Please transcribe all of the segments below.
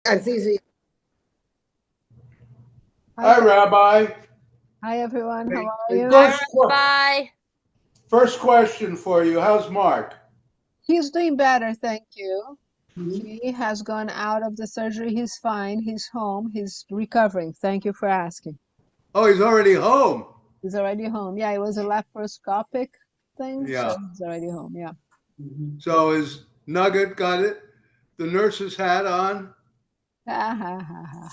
It's easy. Hi, Rabbi. Hi, everyone. How Hey, are hey, you? Hi, first, Rabbi. first question for you. How's Mark? He's doing better, thank you. Mhm. He has gone out of the surgery. He's fine. He's home. He's recovering. Thank you for asking. Oh, he's already home. He's already home. Yeah, it was a laparoscopic thing, so Yeah. he's already home. Yeah. Mhm. So his nugget got it. The nurse's hat on. Ha ha ha ha.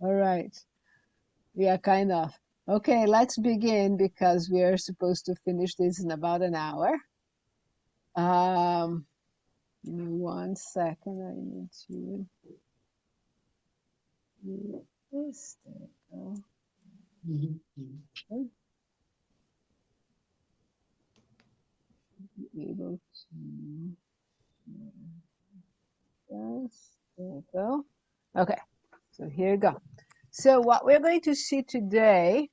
All right. Yeah, kind of. Okay, let's begin because we are supposed to finish this in about an hour. Um, give me 1 second. I need to do this. There we go. Mhm. Mhm. Okay. Be able to yes, there we go. Okay, so here you go. So what we're going to see today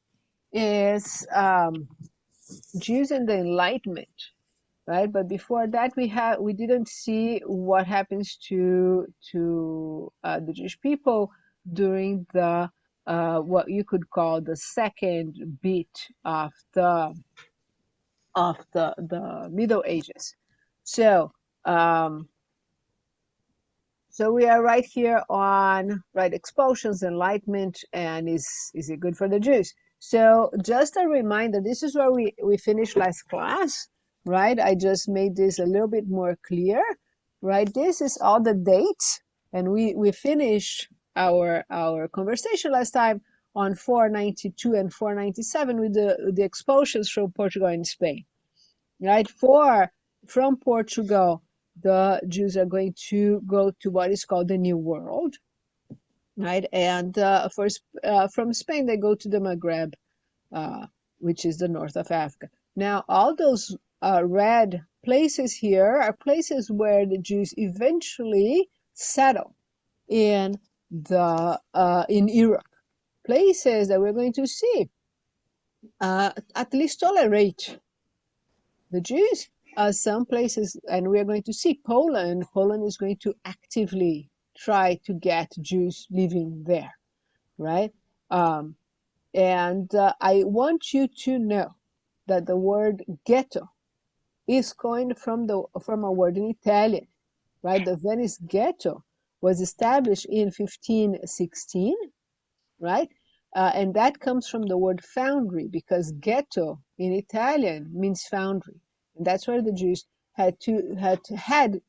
is Jews and the Enlightenment, right? But before that, we didn't see what happens to the Jewish people during the what you could call the second bit of the Middle Ages. So um, so we are right here on right expulsions, enlightenment, and is it good for the Jews? So just a reminder, this is where we finished last class, right? I just made this a little bit more clear, right? This is all the dates, and we finished our conversation last time on 492 and 497 with the expulsions from Portugal and Spain, right? From Portugal, the Jews are going to go to what is called the New World, right? And from Spain, they go to the Maghreb, uh, which is the north of Africa. Now, all those red places here are places where the Jews eventually settle in in Europe. Places that we're going to see at least tolerate the Jews. Some places, and we're going to see Poland. Poland is going to actively try to get Jews living there, right? Um, and I want you to know that the word ghetto is coined from a word in Italian, right? The Venice ghetto was established in 1516, right? And that comes from the word foundry because ghetto in Italian means foundry, and that's where the Jews had to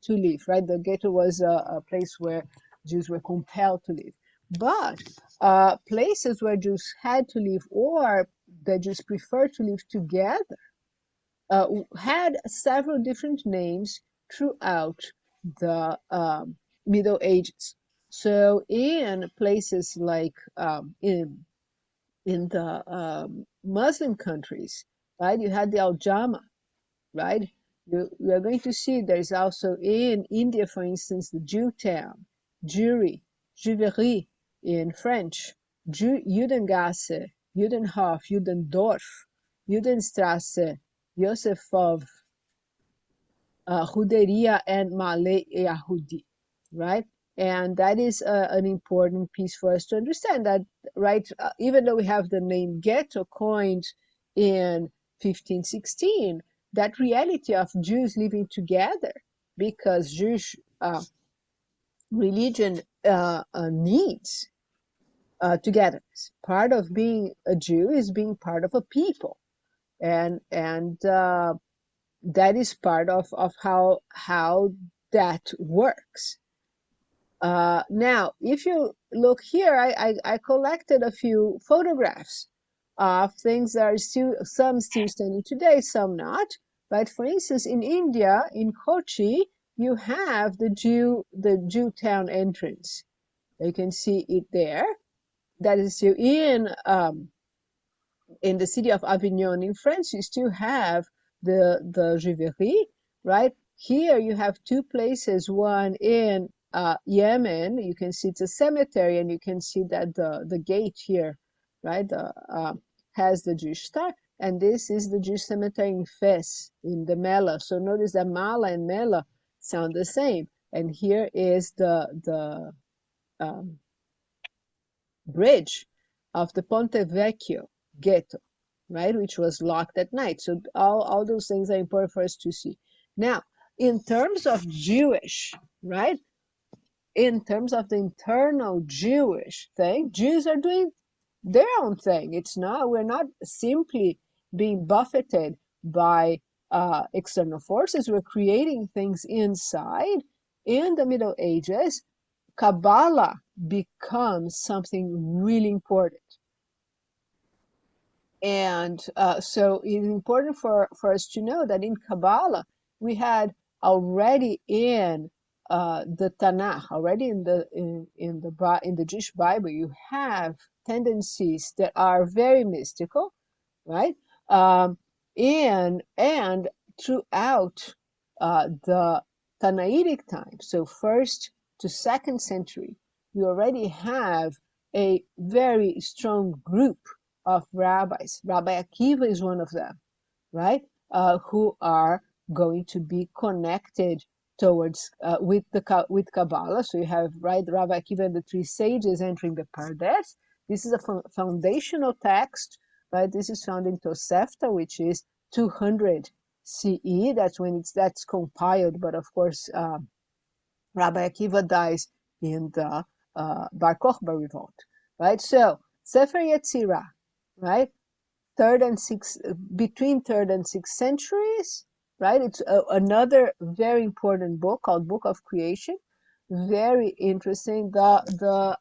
live, right? The ghetto was a place where Jews were compelled to live, but places where Jews had to live or the Jews preferred to live together had several different names throughout the Middle Ages. So in places like in the Muslim countries, right? You had the Al-Jama, right? You are going to see there's also in India, for instance, the Jewtown, Jewry, Juverie in French, Judengasse, Judenhof, Judendorf, Judenstrasse, Josefov, Juderia, and Malay Yahudi, right? And that is an important piece for us to understand that, right? Even though we have the name ghetto coined in 1516, that reality of Jews living together because Jewish religion needs togetherness. Part of being a Jew is being part of a people, and that is part of how that works. Now, if you look here, I collected a few photographs of things that are some still standing today, some not. Right? For instance, in India, in Kochi, you have the Jewtown entrance. You can see it there. That is still in the city of Avignon in France. You still have the Juverie, right? Here you have two places, one in Yemen. You can see it's a cemetery, and you can see that the gate here, right, has the Jewish star. And this is the Jewish cemetery in Fez, in the Mela. So notice that Mala and Mela sound the same. And here is the bridge of the Ponte Vecchio ghetto, right, which was locked at night. So all those things are important for us to see. Now, in terms of Jewish, right, in terms of the internal Jewish thing, Jews are doing their own thing. It's not, we're not simply being buffeted by external forces. We're creating things inside. In the Middle Ages, Kabbalah becomes something really important. And so it's important for us to know that in Kabbalah, we had already in the Tanakh, already in the Jewish Bible, you have tendencies that are very mystical, right? And throughout the Tannaitic time, so first to second century, you already have a very strong group of rabbis. Rabbi Akiva is one of them, right? Who are going to be connected towards with Kabbalah. So you have, right, Rabbi Akiva and the three sages entering the Pardes. This is a foundational text, right? This is found in Tosefta, which is 200 CE. That's when that's compiled. But of course, Rabbi Akiva dies in the Bar Kokhba revolt, right? So Sefer Yetzirah, right? Between third and sixth centuries, right? It's another very important book called Book of Creation. Very interesting. The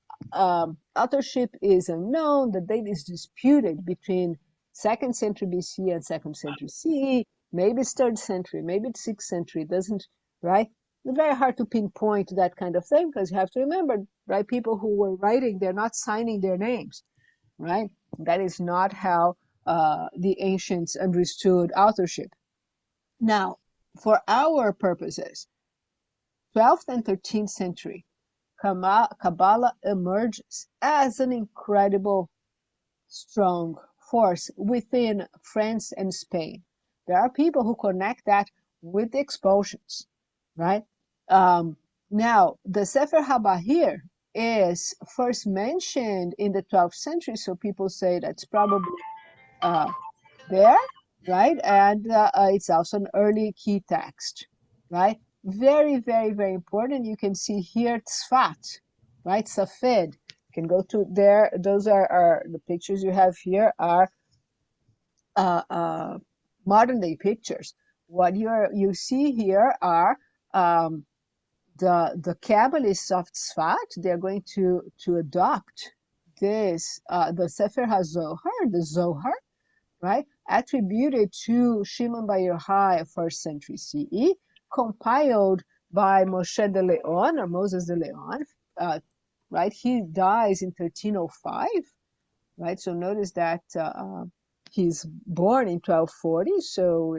authorship is unknown. The date is disputed between second century BC and second century CE. Maybe it's third century, maybe it's sixth century. It doesn't, right? It's very hard to pinpoint that kind of thing because you have to remember, right? People who were writing, they're not signing their names, right? That is not how the ancients understood authorship. Now, for our purposes, 12th and 13th century, Kabbalah emerges as an incredible, strong force within France and Spain. There are people who connect that with the expulsions, right? Now, the Sefer HaBahir is first mentioned in the 12th century, so people say that's probably there, right? And it's also an early key text, right? Very, very, very important. You can see here Tzfat, right? Safed. You can go to there. Those are the pictures you have here are modern day pictures. What you see here are the Kabbalists of Tzfat. They're going to adopt this the Sefer HaZohar, the Zohar, right? Attributed to Shimon Bar Yochai, 1st century CE, compiled by Moshe de Leon or Moses de Leon, right? He dies in 1305, right? So notice that he's born in 1240, so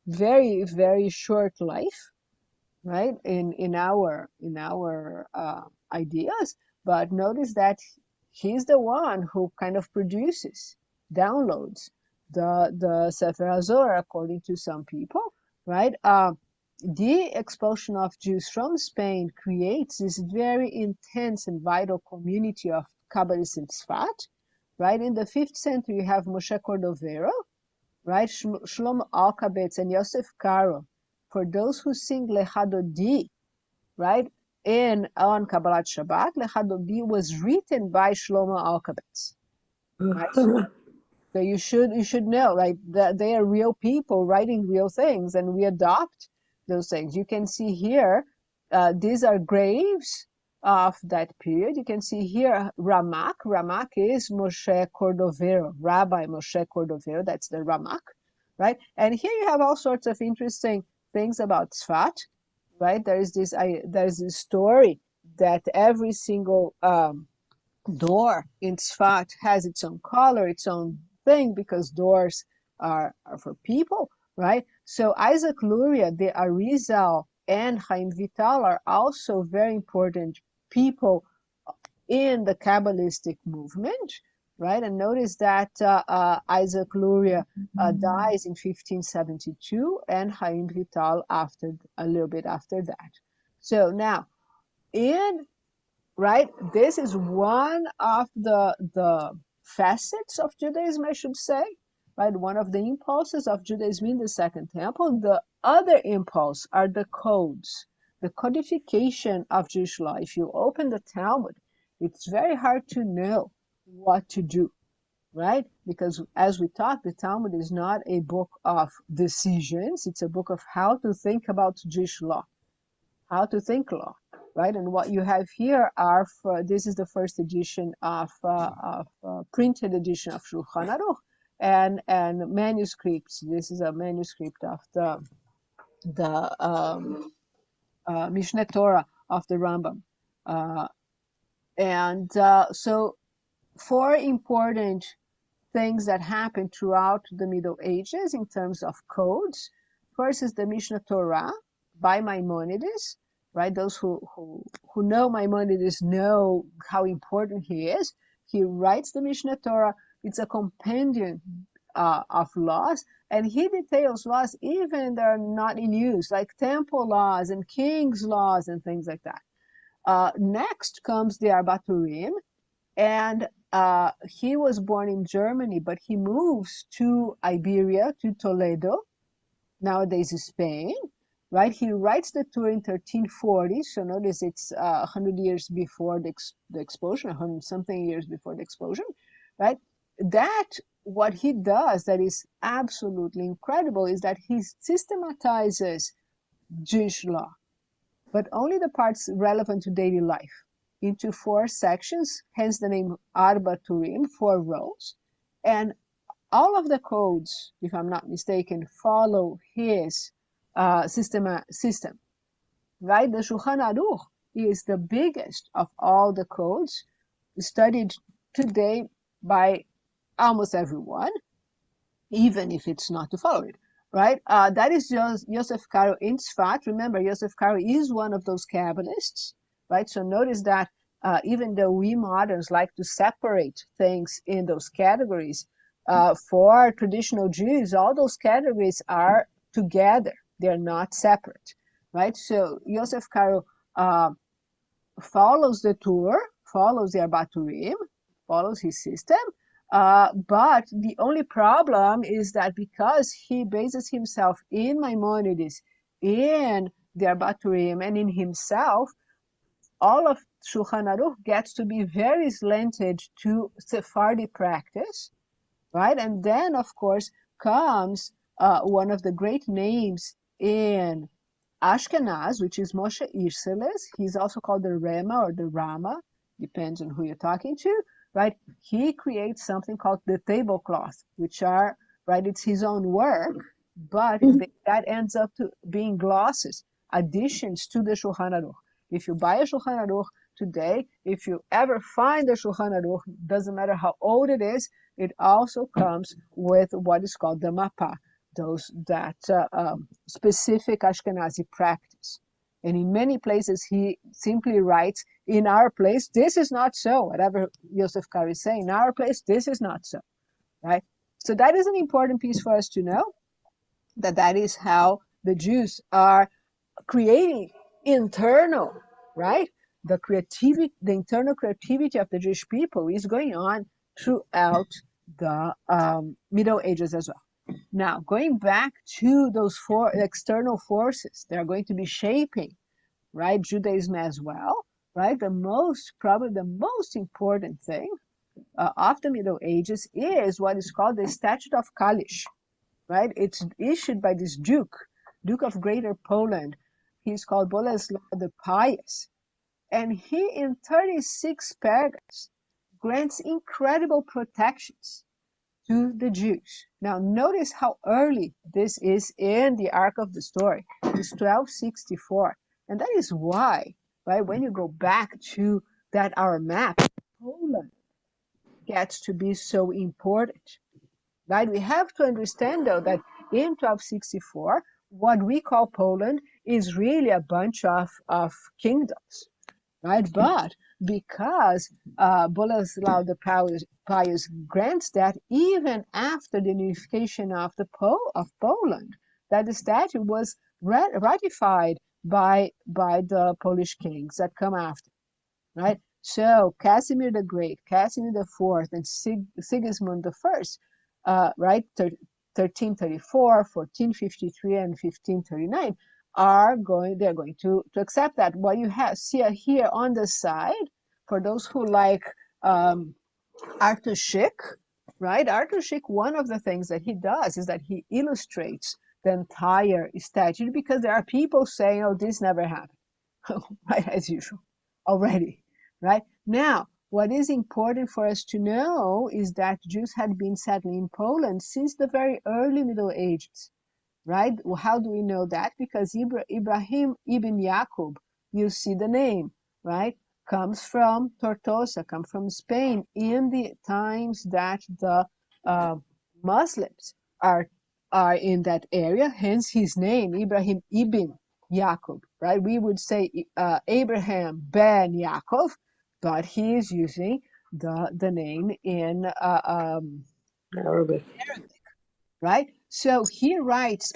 very, very short life, right? In our ideas, but notice that he's the one who kind of produces, downloads the Sefer HaZohar, according to some people, right? The expulsion of Jews from Spain creates this very intense and vital community of Kabbalists in Tzfat, right? In the 5th century, you have Moshe Cordovero, right? Shlomo Alkabetz and Yosef Karo. For those who sing Lechadodi, right? On Kabbalat Shabbat, Lechadodi was written by Shlomo Alkabetz, right? So you should know, right, that they are real people writing real things, and we adopt those things. You can see here, these are graves of that period. You can see here Ramak. Ramak is Moshe Cordovero, Rabbi Moshe Cordovero. That's the Ramak, right? And here you have all sorts of interesting things about Tzfat, right? There's this story that every single door in Tzfat has its own color, its own thing, because doors are for people, right? So Isaac Luria, the Arizal, and Chaim Vital are also very important people in the Kabbalistic movement, right? And notice that Isaac Luria dies in 1572, and Chaim Vital a little bit after that. So now, this is one of the facets of Judaism, I should say, right? One of the impulses of Judaism in the Second Temple. The other impulse are the codes, the codification of Jewish law. If you open the Talmud, it's very hard to know what to do, right? Because as we talked, the Talmud is not a book of decisions. It's a book of how to think about Jewish law, how to think law, right? And what you have here are, this is the first edition of printed edition of Shulchan Aruch, and manuscripts. This is a manuscript of the Mishneh Torah of the Rambam. So four important things that happened throughout the Middle Ages in terms of codes. First is the Mishneh Torah by Maimonides, right? Those who know Maimonides know how important he is. He writes the Mishneh Torah. It's a compendium of laws, and he details laws even that are not in use, like temple laws and king's laws and things like that. Next comes the Arbaturim, and he was born in Germany, but he moves to Iberia, to Toledo, nowadays Spain, right? He writes the Torah in 1340, so notice it's 100 years before the explosion, 100 something years before the explosion, right? That, what he does that is absolutely incredible is that he systematizes Jewish law, but only the parts relevant to daily life, into four sections, hence the name Arba Turim, 4 rows. And all of the codes, if I'm not mistaken, follow his system, right? The Shulchan Aruch is the biggest of all the codes, studied today by almost everyone, even if it's not to follow it, right? That is Yosef Karo in Tzfat. Remember, Yosef Karo is one of those Kabbalists, right? So notice that even though we moderns like to separate things in those categories, for traditional Jews, all those categories are together. They're not separate, right? So Yosef Karo follows the Torah, follows the Arbaturim, follows his system, but the only problem is that because he bases himself in Maimonides, in the Arbaturim, and in himself, all of Shulchan Aruch gets to be very slanted to Sephardi practice, right? And then, of course, comes one of the great names in Ashkenaz, which is Moshe Isserles. He's also called the Rema or the Rama, depends on who you're talking to, right? He creates something called the tablecloth, which are, right, it's his own work, but that ends up to being glosses, additions to the Shulchan Aruch. If you buy a Shulchan Aruch today, if you ever find a Shulchan Aruch, doesn't matter how old it is, it also comes with what is called the Mapa, that specific Ashkenazi practice. And in many places, he simply writes, in our place, this is not so. Whatever Yosef Karo is saying, in our place, this is not so, right? So that is an important piece for us to know, that is how the Jews are creating internal, right? The internal creativity of the Jewish people is going on throughout the Middle Ages as well. Now, going back to those 4 external forces, they're going to be shaping, right, Judaism as well, right? Probably the most important thing of the Middle Ages is what is called the Statute of Kalisz, right? It's issued by this Duke of Greater Poland. He's called Boleslav the Pious. And he, in 36 paragraphs, grants incredible protections to the Jews. Now, notice how early this is in the arc of the story. It's 1264. And that is why, right, when you go back to our map, Poland gets to be so important. Right? We have to understand, though, that in 1264, what we call Poland is really a bunch of kingdoms, right? But because Boleslav the Pious grants that even after the unification of Poland, that the statute was ratified by the Polish kings that come after, right? So Casimir the Great, Casimir the Fourth, and Sigismund the First, right, 1334, 1453, and 1539 they're going to accept that. What you see here on the side, for those who like Arthur Szyk, right? Arthur Szyk, one of the things that he does is that he illustrates the entire statute, because there are people saying, oh, this never happened, right, as usual, already, right? Now, what is important for us to know is that Jews had been settling in Poland since the very early Middle Ages, right? Well, how do we know that? Because Ibrahim ibn Yaqub, you see the name, right? Comes from Tortosa, comes from Spain in the times that the Muslims are in that area, hence his name, Ibrahim ibn Yaqub, right? We would say Abraham ben Yaakov, but he is using the name in Arabic. right? So he writes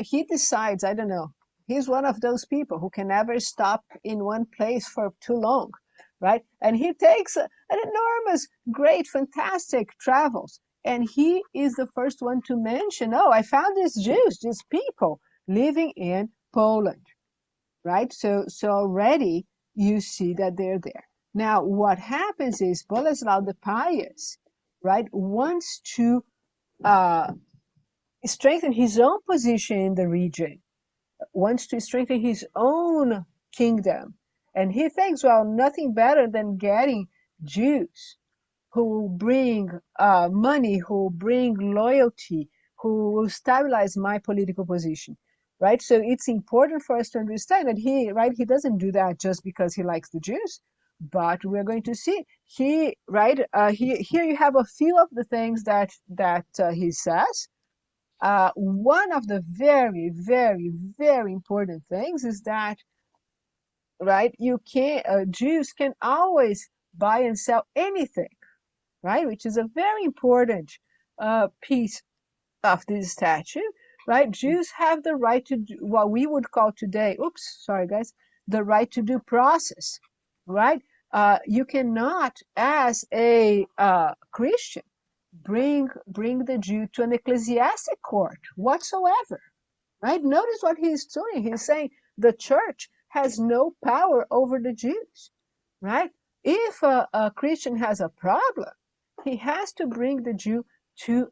he decides, I don't know, he's one of those people who can never stop in one place for too long, right? And he takes an enormous, great, fantastic travels. And he is the first one to mention, oh, I found these Jews, these people living in Poland, right? So already you see that they're there. Now, what happens is Boleslav the Pious, right, wants to strengthen his own position in the region, wants to strengthen his own kingdom. And he thinks, well, nothing better than getting Jews who bring money, who bring loyalty, who will stabilize my political position, right? So it's important for us to understand that he doesn't do that just because he likes the Jews, but we're going to see here you have a few of the things that he says. One of the very, very, very important things is that, right, Jews can always buy and sell anything, right, which is a very important piece of this statute, right? Jews have the right to do what we would call today, sorry guys, the right to due process, right? You cannot, as a Christian, bring the Jew to an ecclesiastic court whatsoever, right? Notice what he's doing. He's saying the church has no power over the Jews, right? If a Christian has a problem, he has to bring the Jew to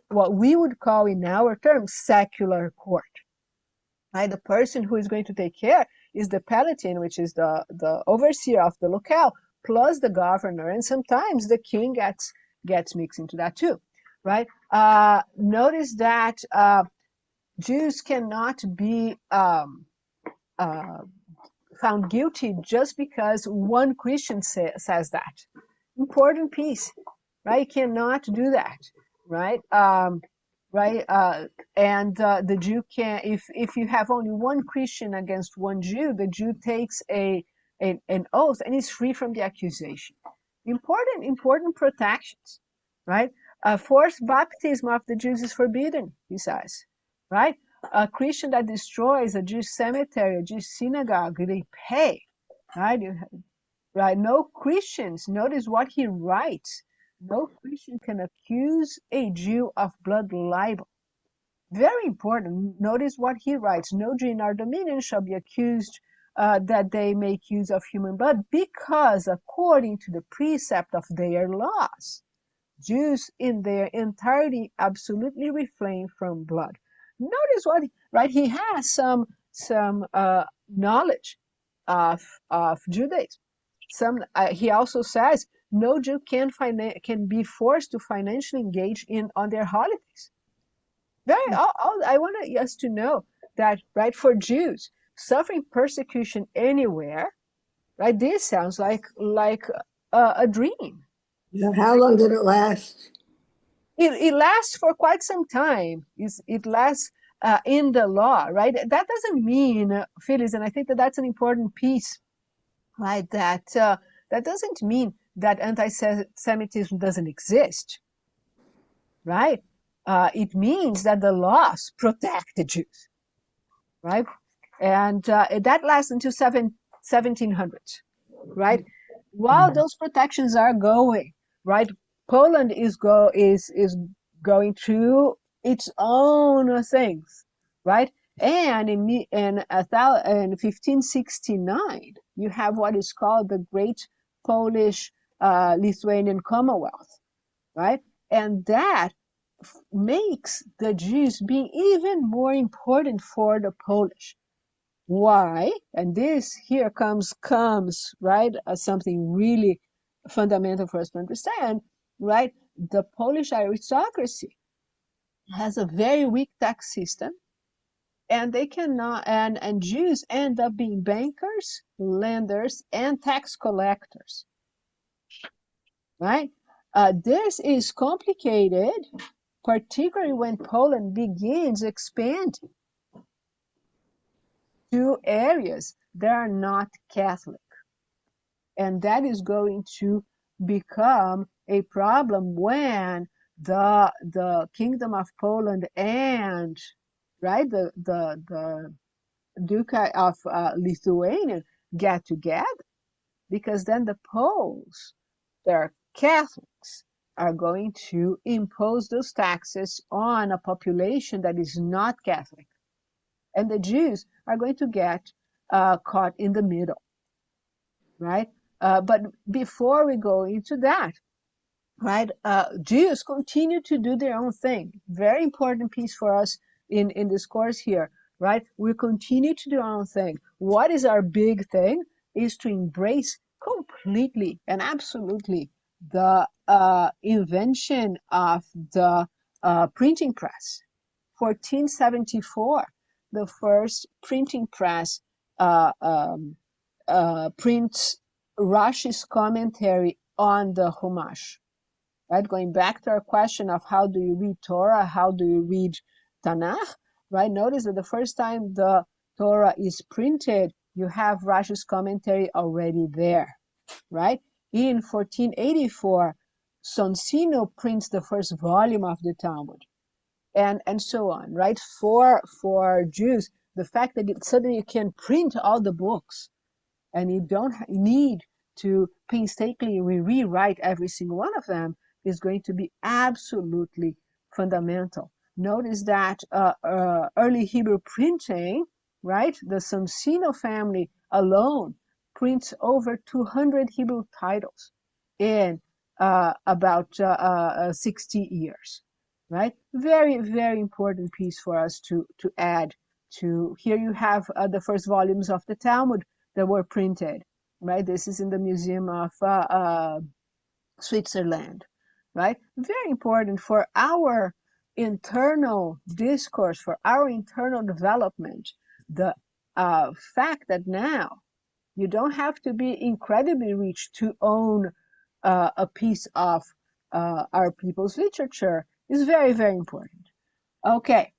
what we would call in our terms secular court, right? The person who is going to take care is the palatine, which is the overseer of the locale, plus the governor, and sometimes the king gets mixed into that too, right? Notice that Jews cannot be found guilty just because one Christian says that. Important piece, right? You cannot do that, right? Right? And the Jew can, if you have only one Christian against one Jew, the Jew takes an oath and is free from the accusation. Important protections, right? Forced baptism of the Jews is forbidden, he says, right? A Christian that destroys a Jewish cemetery, a Jewish synagogue, they pay, right? Right? No Christians, notice what he writes. No Christian can accuse a Jew of blood libel. Very important. Notice what he writes. No Jew in our dominion shall be accused that they make use of human blood, because according to the precept of their laws, Jews in their entirety absolutely refrain from blood. Notice what, right? He has some knowledge of Judaism. He also says no Jew can be forced to financially engage on their holidays. I want us to know that, right, for Jews suffering persecution anywhere, right? This sounds like a dream. Yeah, how long did it last? It lasts for quite some time. It lasts in the law, right? That doesn't mean, Phyllis, and I think that's an important piece, right? That doesn't mean that anti-Semitism doesn't exist, right? It means that the laws protect the Jews, right? And that lasts until 1700s, right? While those protections are going, right, Poland is going through its own things, right? And in 1569, you have what is called the Great Polish Lithuanian Commonwealth, right? And that makes the Jews being even more important for the Polish. Why? And this here comes right as something really fundamental for us to understand, right? The Polish aristocracy has a very weak tax system, and they cannot, and Jews end up being bankers, lenders, and tax collectors, right? This is complicated, particularly when Poland begins expanding to areas that are not Catholic. And that is going to become a problem when the Kingdom of Poland and right the Duchy of Lithuania get together, because then the Poles, they're Catholics, are going to impose those taxes on a population that is not Catholic, and the Jews are going to get caught in the middle, right? But before we go into that, right, Jews continue to do their own thing. Very important piece for us in this course here, right? We continue to do our own thing. What is our big thing is to embrace completely and absolutely the invention of the printing press. 1474, the first printing press prints Rashi's commentary on the Chumash, right? Going back to our question of how do you read Torah, how do you read Tanakh, right? Notice that the first time the Torah is printed, you have Rashi's commentary already there, right? In 1484, Sonsino prints the first volume of the Talmud, and so on, right? For Jews, the fact that suddenly you can print all the books, and you don't need to painstakingly rewrite every single one of them, is going to be absolutely fundamental. Notice that early Hebrew printing, right? The Sonsino family alone prints over 200 Hebrew titles in about 60 years, right? Very, very important piece for us to add to. Here you have the first volumes of the Talmud that were printed, right? This is in the Museum of Switzerland, right? Very important for our internal discourse, for our internal development. The fact that now you don't have to be incredibly rich to own a piece of our people's literature is very, very important. Okay,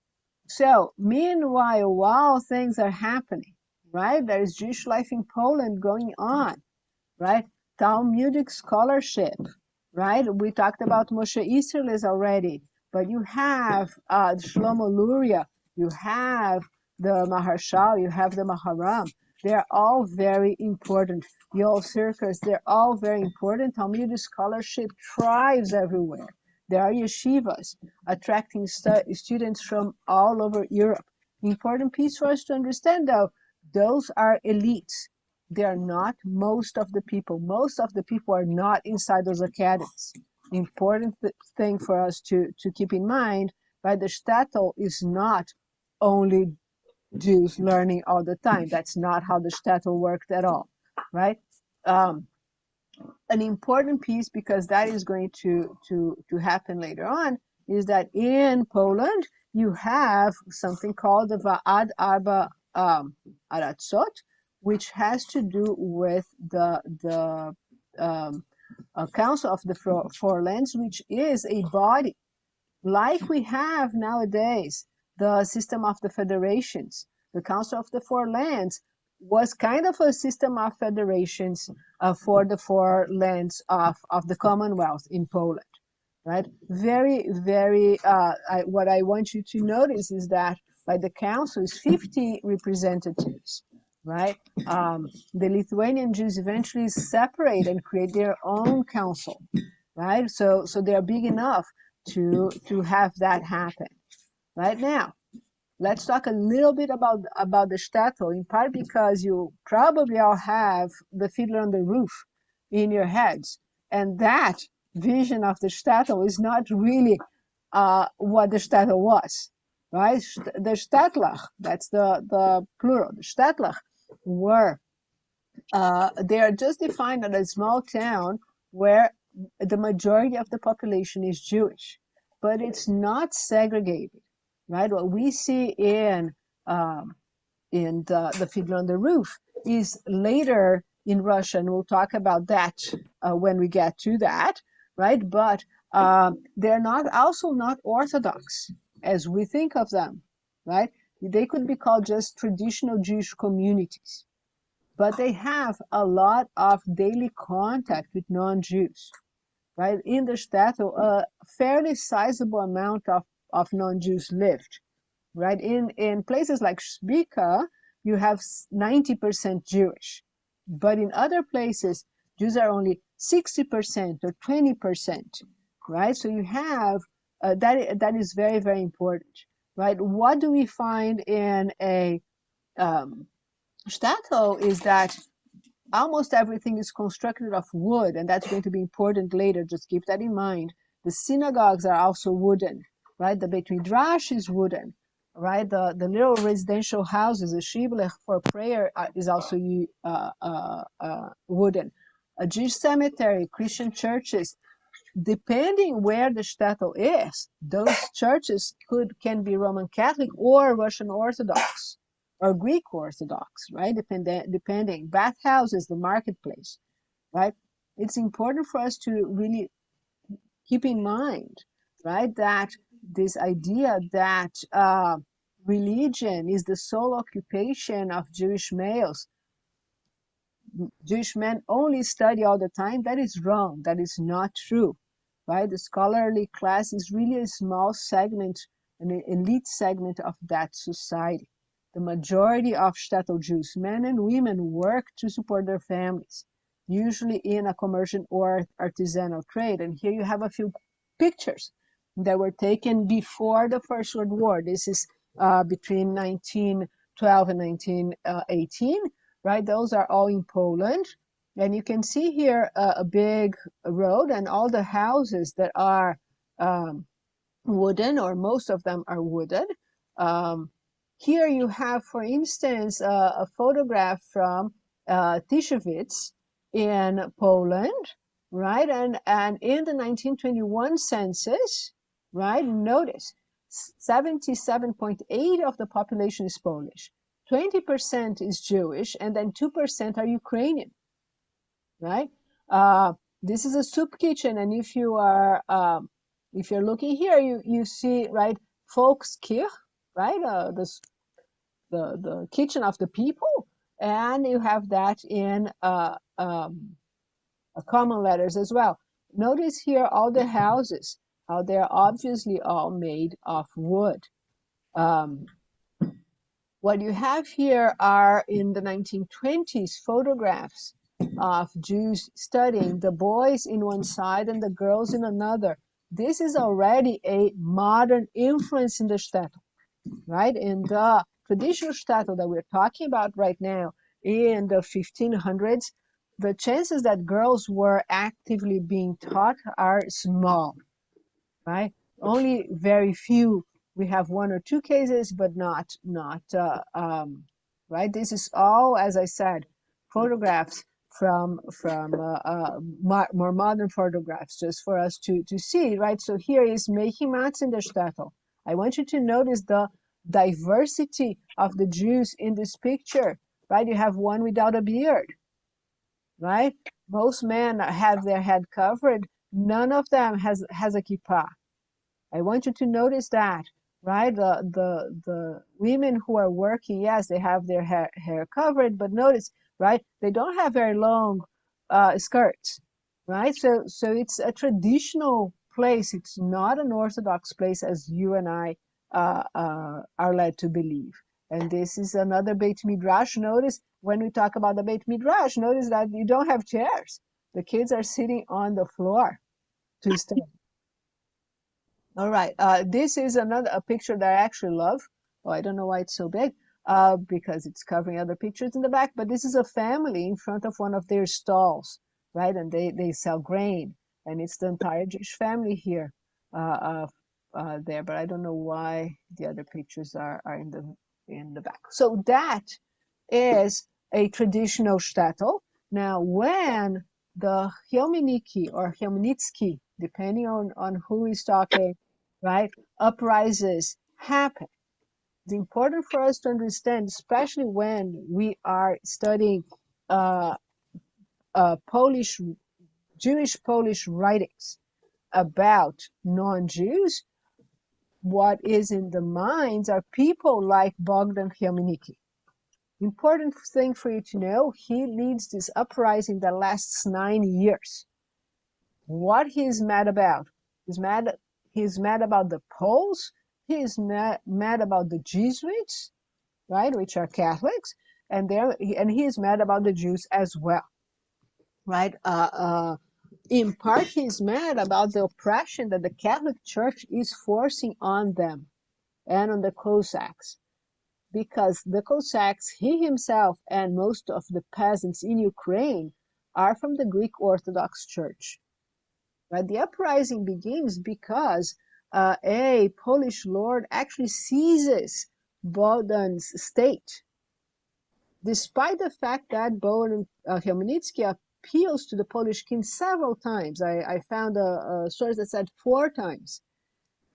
so meanwhile, while things are happening, right, there is Jewish life in Poland going on, right? Talmudic scholarship, right? We talked about Moshe Isserles already, but you have Shlomo Luria, you have the Maharshal, you have the Maharam. They're all very important. Yoel Sirkis, they're all very important. Talmudic scholarship thrives everywhere. There are yeshivas attracting students from all over Europe. Important piece for us to understand, though, those are elites. They are not most of the people. Most of the people are not inside those academies. Important thing for us to keep in mind, right? The shtetl is not only Jews learning all the time. That's not how the shtetl worked at all, right? An important piece, because that is going to happen later on, is that in Poland you have something called the Va'ad Arba Aratzot, which has to do with the Council of the Four Lands, which is a body like we have nowadays, the system of the federations. The Council of the Four Lands was kind of a system of federations for the four lands of the Commonwealth in Poland, right? Very, very, what I want you to notice is that right? The council is 50 representatives, right? The Lithuanian Jews eventually separate and create their own council, right? So they are big enough to have that happen. Right now, let's talk a little bit about the shtetl, in part because you probably all have the Fiddler on the Roof in your heads, and that vision of the shtetl is not really what the shtetl was, right? The shtetlach, that's the plural, the shtetlach were, they are just defined as a small town where the majority of the population is Jewish, but it's not segregated, right? What we see in the Fiddler on the Roof is later in Russia, and we'll talk about that when we get to that, right? But they're not Orthodox as we think of them, right? They could be called just traditional Jewish communities, but they have a lot of daily contact with non-Jews, right? In the shtetl, a fairly sizable amount of non-Jews lived, right? In places like Shbika, you have 90% Jewish, but in other places, Jews are only 60% or 20%, right? So you have, that is very, very important, right? What do we find in a shtetl is that almost everything is constructed of wood, and that's going to be important later. Just keep that in mind. The synagogues are also wooden, right? The Beit Midrash is wooden, right? The little residential houses, the shiblech for prayer is also wooden. A Jewish cemetery, Christian churches, depending where the shtetl is, those churches can be Roman Catholic or Russian Orthodox or Greek Orthodox, right? Depending. Bathhouses, the marketplace, right? It's important for us to really keep in mind, right, that this idea that religion is the sole occupation of Jewish males, Jewish men only study all the time, that is wrong. That is not true, right? The scholarly class is really a small segment, an elite segment of that society. The majority of shtetl Jews, men and women, work to support their families, usually in a commercial or artisanal trade. And here you have a few pictures that were taken before the First World War. This is between 1912 and 1918, right? Those are all in Poland. And you can see here a big road and all the houses that are wooden, or most of them are wooden. Here you have, for instance, a photograph from Tyszewicz in Poland, right? And in the 1921 census, right, notice 77.8% of the population is Polish, 20% is Jewish, and then 2% are Ukrainian, right? This is a soup kitchen, and if you're looking here, you see, right, Volkskirche, right, the kitchen of the people, and you have that in common letters as well. Notice here all the houses, how they're obviously all made of wood. What you have here are, in the 1920s, photographs of Jews studying, the boys in one side and the girls in another. This is already a modern influence in the shtetl, right? In the traditional shtetl that we're talking about right now, in the 1500s, the chances that girls were actively being taught are small, right? Only very few. We have one or two cases, but not right? This is all, as I said, photographs from more modern photographs, just for us to see, right? So here is Mehimatz in the shtetl. I want you to notice the diversity of the Jews in this picture, right? You have one without a beard, right? Most men have their head covered. None of them has a kippah. I want you to notice that, right? The women who are working, yes, they have their hair covered, but notice, right, they don't have very long skirts, right? So it's a traditional place. It's not an Orthodox place as you and I are led to believe. And this is another Beit Midrash. Notice when we talk about the Beit Midrash, notice that you don't have chairs. The kids are sitting on the floor to study. All right. This is a picture that I actually love. Oh, I don't know why it's so big, because it's covering other pictures in the back. But this is a family in front of one of their stalls, right? And they sell grain, and it's the entire Jewish family here, there. But I don't know why the other pictures are in the back. So that is a traditional shtetl. Now, when the Chmielnicki or Chmielnicki, depending on who is talking, right, uprises happen. It's important for us to understand, especially when we are studying Jewish Polish writings about non-Jews. What is in the minds are people like Bogdan Chmielnicki. Important thing for you to know, he leads this uprising that lasts 9 years. What he's mad about? He's mad about the Poles. He's mad about the Jesuits, right, which are Catholics, and he is mad about the Jews as well, right? In part, he's mad about the oppression that the Catholic Church is forcing on them and on the Cossacks, because the Cossacks, he himself, and most of the peasants in Ukraine are from the Greek Orthodox Church. Right? The uprising begins because a Polish lord actually seizes Bogdan's estate, despite the fact that Bogdan Chmielnicki appeals to the Polish king several times. I found a source that said 4 times.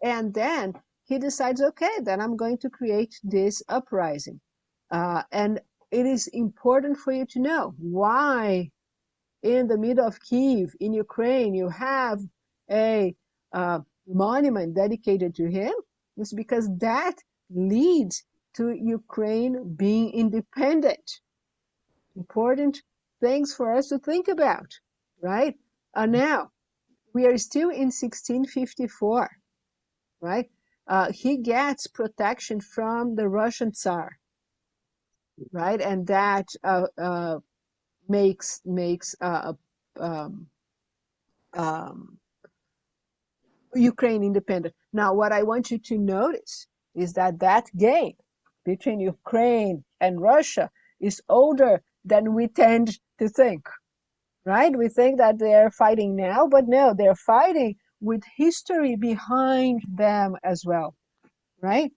And then he decides, okay, then I'm going to create this uprising. And it is important for you to know why in the middle of Kyiv, in Ukraine, you have a monument dedicated to him. It's because that leads to Ukraine being independent. Important things for us to think about, right? Now, we are still in 1654, right? He gets protection from the Russian Tsar, right? And that makes Ukraine independent. Now, what I want you to notice is that game between Ukraine and Russia is older than we tend to think, right? We think that they're fighting now, but no, they're fighting with history behind them as well, right?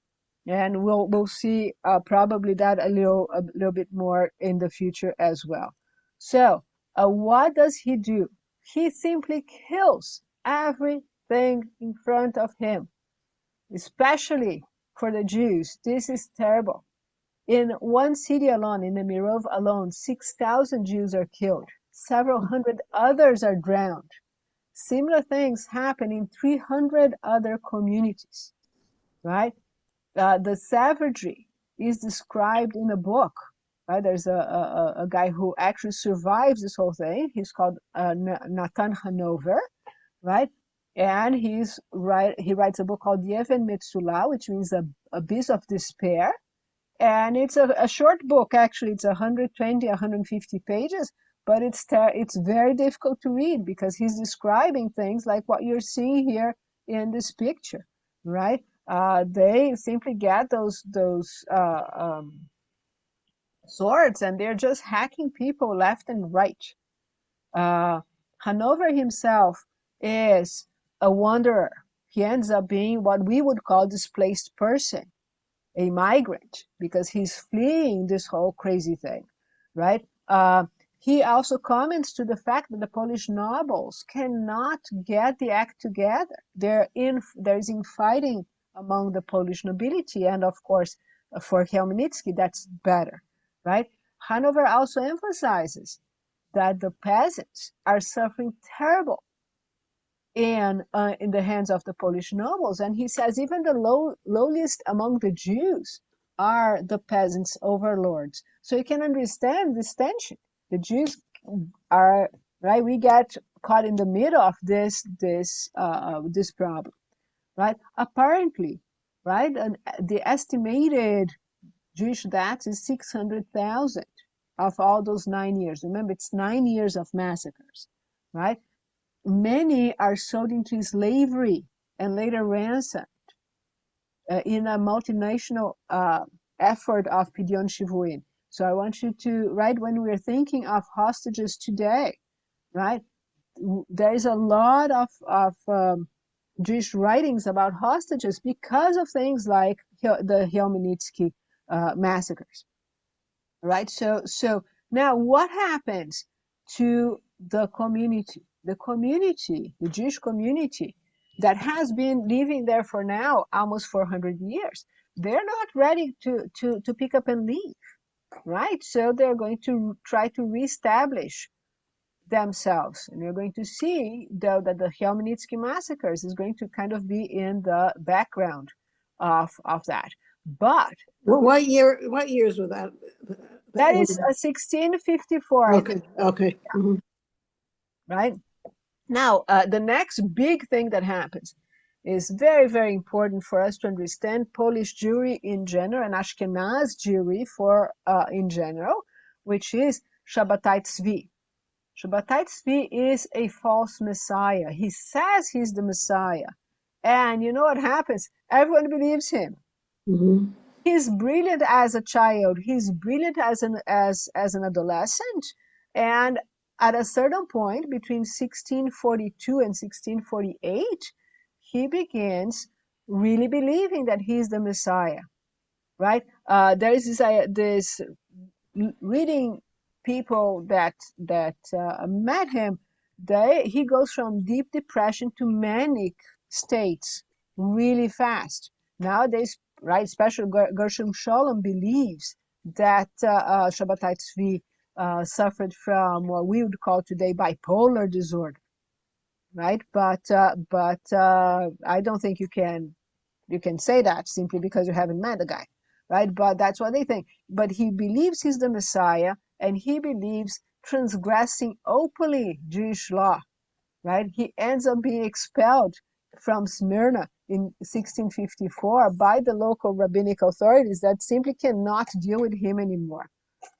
And we'll see probably that a little bit more in the future as well. So what does he do? He simply kills everything in front of him, especially for the Jews. This is terrible. In one city alone, in the Mirov alone, 6,000 Jews are killed. Several hundred others are drowned. Similar things happen in 300 other communities, right? The savagery is described in a book, right? There's a guy who actually survives this whole thing. He's called Nathan Hanover, right? And he writes a book called Yeven Metsula, which means abyss of despair. And it's a short book, actually. It's 120, 150 pages, but it's very difficult to read because he's describing things like what you're seeing here in this picture, right? They simply get those swords and they're just hacking people left and right. Hanover himself is a wanderer. He ends up being what we would call displaced person, a migrant, because he's fleeing this whole crazy thing, right? He also comments to the fact that the Polish nobles cannot get the act together. There's infighting among the Polish nobility, and of course, for Chmielnicki, that's better, right? Hanover also emphasizes that the peasants are suffering terrible in the hands of the Polish nobles, and he says even the lowliest among the Jews are the peasants' overlords. So you can understand this tension. The Jews are right. We get caught in the middle of this problem, right? Apparently, right? And the estimated Jewish deaths is 600,000 of all those 9 years. Remember, it's 9 years of massacres, right? Many are sold into slavery and later ransomed in a multinational effort of Pidyon Shivuin. So I want you to, right, when we're thinking of hostages today, right, there is a lot of Jewish writings about hostages because of things like the Khmelnytsky massacres, right? So now what happens to the community? The community, the Jewish community that has been living there for now almost 400 years, they're not ready to pick up and leave, right? So they're going to try to reestablish themselves. And you're going to see, though, that the Khmelnytsky massacres is going to kind of be in the background of that. But What years was that? that is 1654, I Okay, think, okay. Mhm. right? Now, the next big thing that happens is very, very important for us to understand Polish Jewry in general and Ashkenaz Jewry in general, which is Shabbatai Tzvi. Shabbatai Tzvi is a false Messiah. He says he's the Messiah. And you know what happens? Everyone believes him. Mhm. He's brilliant as a child. He's brilliant as an adolescent. And at a certain point, between 1642 and 1648, he begins really believing that he's the Messiah, right? There is this reading people that met him. He goes from deep depression to manic states really fast. Nowadays, right, especially Gershom Scholem believes that Shabbatai Tzvi suffered from what we would call today bipolar disorder, right? But I don't think you can say that simply because you haven't met the guy, right? But that's what they think. But he believes he's the Messiah, and he believes transgressing openly Jewish law, right? He ends up being expelled from Smyrna in 1654 by the local rabbinic authorities that simply cannot deal with him anymore,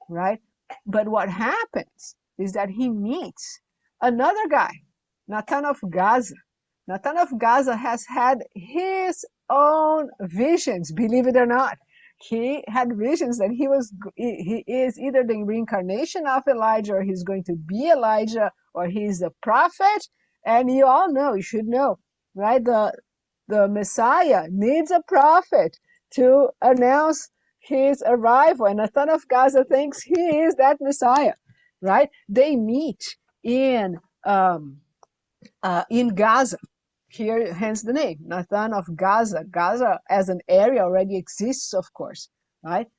right? But what happens is that he meets another guy, Natan of Gaza. Natan of Gaza has had his own visions, believe it or not. He had visions that he is either the reincarnation of Elijah, or he's going to be Elijah, or he's a prophet. And you all know, you should know, right? The Messiah needs a prophet to announce his arrival, and Natan of Gaza thinks he is that Messiah, right? They meet in Gaza. Here, hence the name, Natan of Gaza. Gaza as an area already exists, of course, right?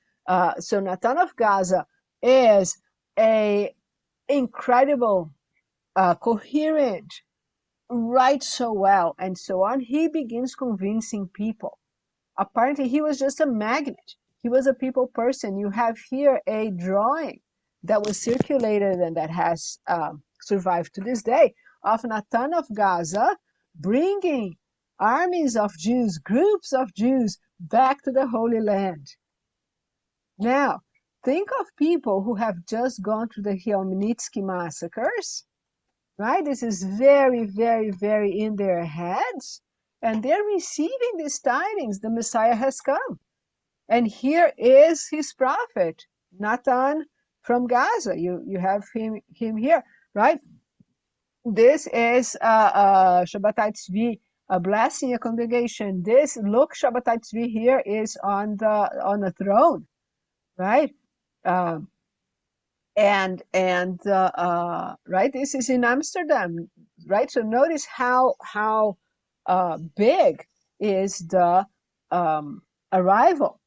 So Natan of Gaza is a incredible, coherent, writes so well, and so on. He begins convincing people. Apparently, he was just a magnet. He was a people person. You have here a drawing that was circulated and that has survived to this day of Natan of Gaza bringing armies of Jews, groups of Jews back to the Holy Land. Now, think of people who have just gone through the Khmelnytsky massacres, right? This is very, very, very in their heads. And they're receiving these tidings. The Messiah has come. And here is his prophet, Natan from Gaza. You have him here, right? This is Shabbatai Tzvi, a blessing a congregation. This, look, Shabbatai Tzvi here is on the throne, right? Right, this is in Amsterdam, right? So notice how big is the arrival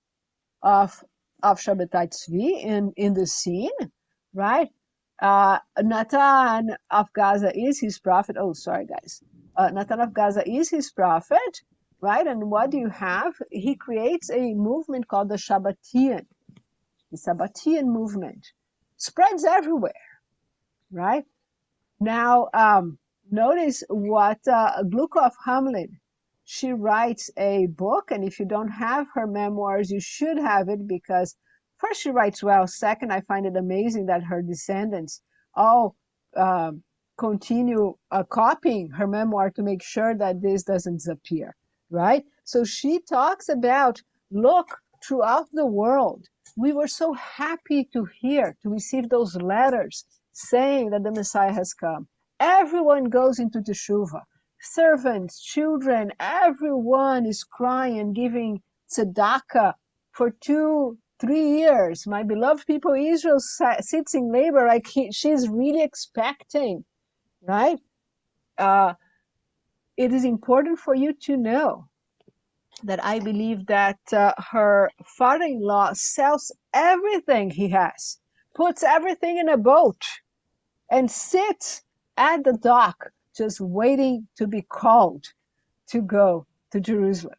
of Shabbatai Tzvi in the scene, right? Natan of Gaza is his prophet. Oh, sorry, guys. Natan of Gaza is his prophet, right? And what do you have? He creates a movement called the Shabbatian. The Shabbatian movement spreads everywhere, right? Now, notice what Gluko of Hamlin she writes a book, and if you don't have her memoirs, you should have it, because first, she writes well. Second, I find it amazing that her descendants all continue copying her memoir to make sure that this doesn't disappear, right? So she talks about, look, throughout the world, we were so happy to receive those letters saying that the Messiah has come. Everyone goes into Teshuvah. Servants, children, everyone is crying and giving tzedakah for 2-3 years. My beloved people, Israel sits in labor like she's really expecting, right? It is important for you to know that I believe that her father-in-law sells everything he has, puts everything in a boat, and sits at the dock just waiting to be called to go to Jerusalem.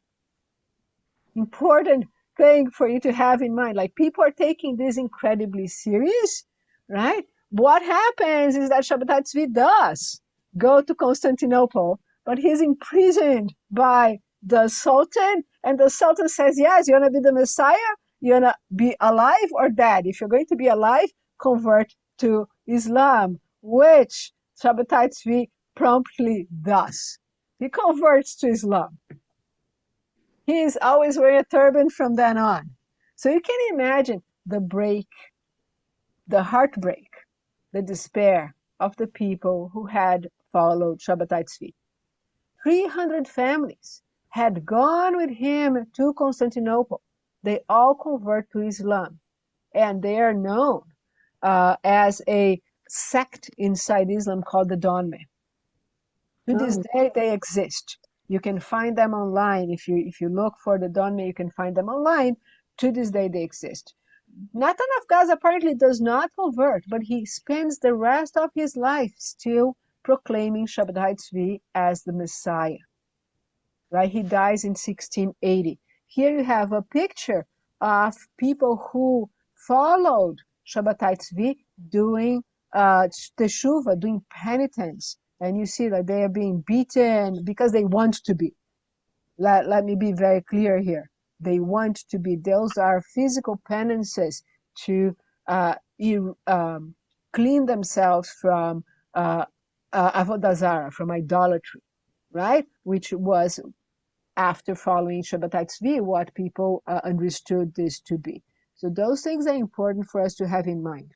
Important thing for you to have in mind. Like, people are taking this incredibly serious, right? What happens is that Shabbatai Tzvi does go to Constantinople, but he's imprisoned by the Sultan, and the Sultan says, yes, you want to be the Messiah? You want to be alive or dead? If you're going to be alive, convert to Islam, which Shabbatai Tzvi promptly does. He converts to Islam. He is always wearing a turban from then on. So you can imagine the break, the heartbreak, the despair of the people who had followed Shabbatai Tzvi. 300 families had gone with him to Constantinople. They all convert to Islam, and they are known as a sect inside Islam called the Donme. To this day, they exist. You can find them online. If you look for the Donme, you can find them online. To this day, they exist. Nathan of Gaza apparently does not convert, but he spends the rest of his life still proclaiming Shabbatai Tzvi as the Messiah. Right? He dies in 1680. Here you have a picture of people who followed Shabbatai Tzvi doing teshuvah, doing penitence. And you see that they are being beaten because they want to be. Let me be very clear here. They want to be. Those are physical penances to clean themselves from avodah zarah, from idolatry, right? Which was, after following Shabbatai Tzvi, what people understood this to be. So those things are important for us to have in mind.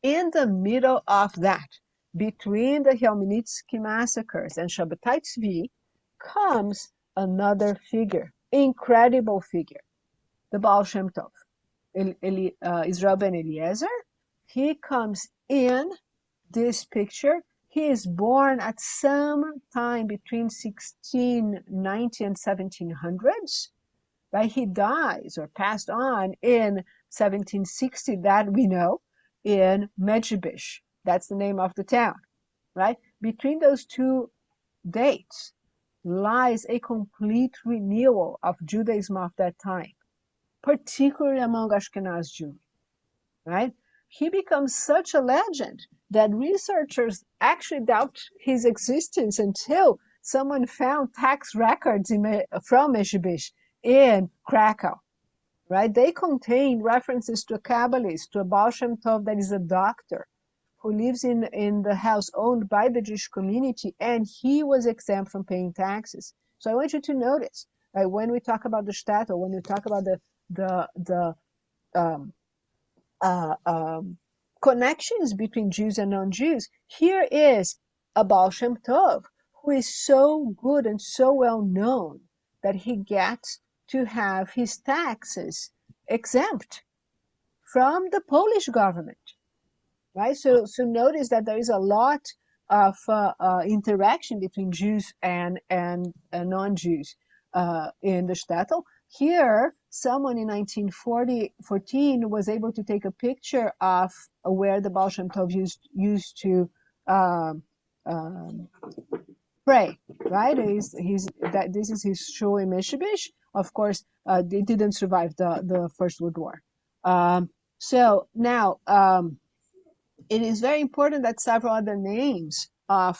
In the middle of that, between the Khmelnytsky massacres and Shabbatai Tzvi, comes another figure, incredible figure, the Baal Shem Tov, Israel ben Eliezer. He comes in this picture. He is born at some time between 1690 and 1700s. Right? He dies or passed on in 1760, that we know, in Medjugorje. That's the name of the town. Right? Between those two dates lies a complete renewal of Judaism of that time, particularly among Ashkenaz Jews. Right? He becomes such a legend that researchers actually doubt his existence until someone found tax records from Medjugorje in Krakow. Right? They contain references to a Kabbalist, to a Baal Shem Tov that is a doctor who lives in the house owned by the Jewish community, and he was exempt from paying taxes. So I want you to notice, right, when we talk about the shtetl, when we talk about the connections between Jews and non-Jews, here is a Baal Shem Tov who is so good and so well known that he gets to have his taxes exempt from the Polish government. Right? So notice that there is a lot of interaction between Jews and non-Jews in the shtetl. Here, someone in 1914 was able to take a picture of where the Baal Shem Tov used to pray. Right? This is his shul in Medjugorje. Of course, they didn't survive the First World War. So now. It is very important that several other names of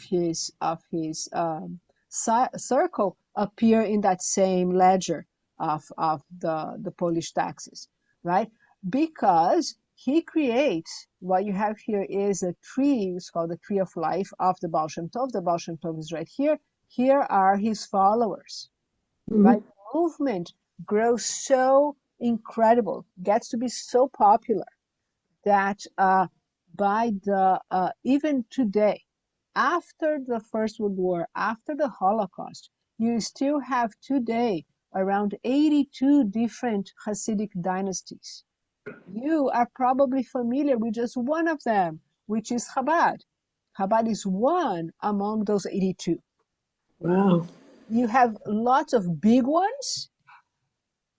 his circle appear in that same ledger of the Polish taxes, right? Because he creates, what you have here is a tree, it's called the tree of life of the Baal Shem Tov. The Baal Shem Tov is right here. Here are his followers, right? The movement grows so incredible, gets to be so popular that by the even today, after the First World War, after the Holocaust, you still have today around 82 different Hasidic dynasties. You are probably familiar with just one of them, which is Chabad. Chabad is one among those 82. Wow. You have lots of big ones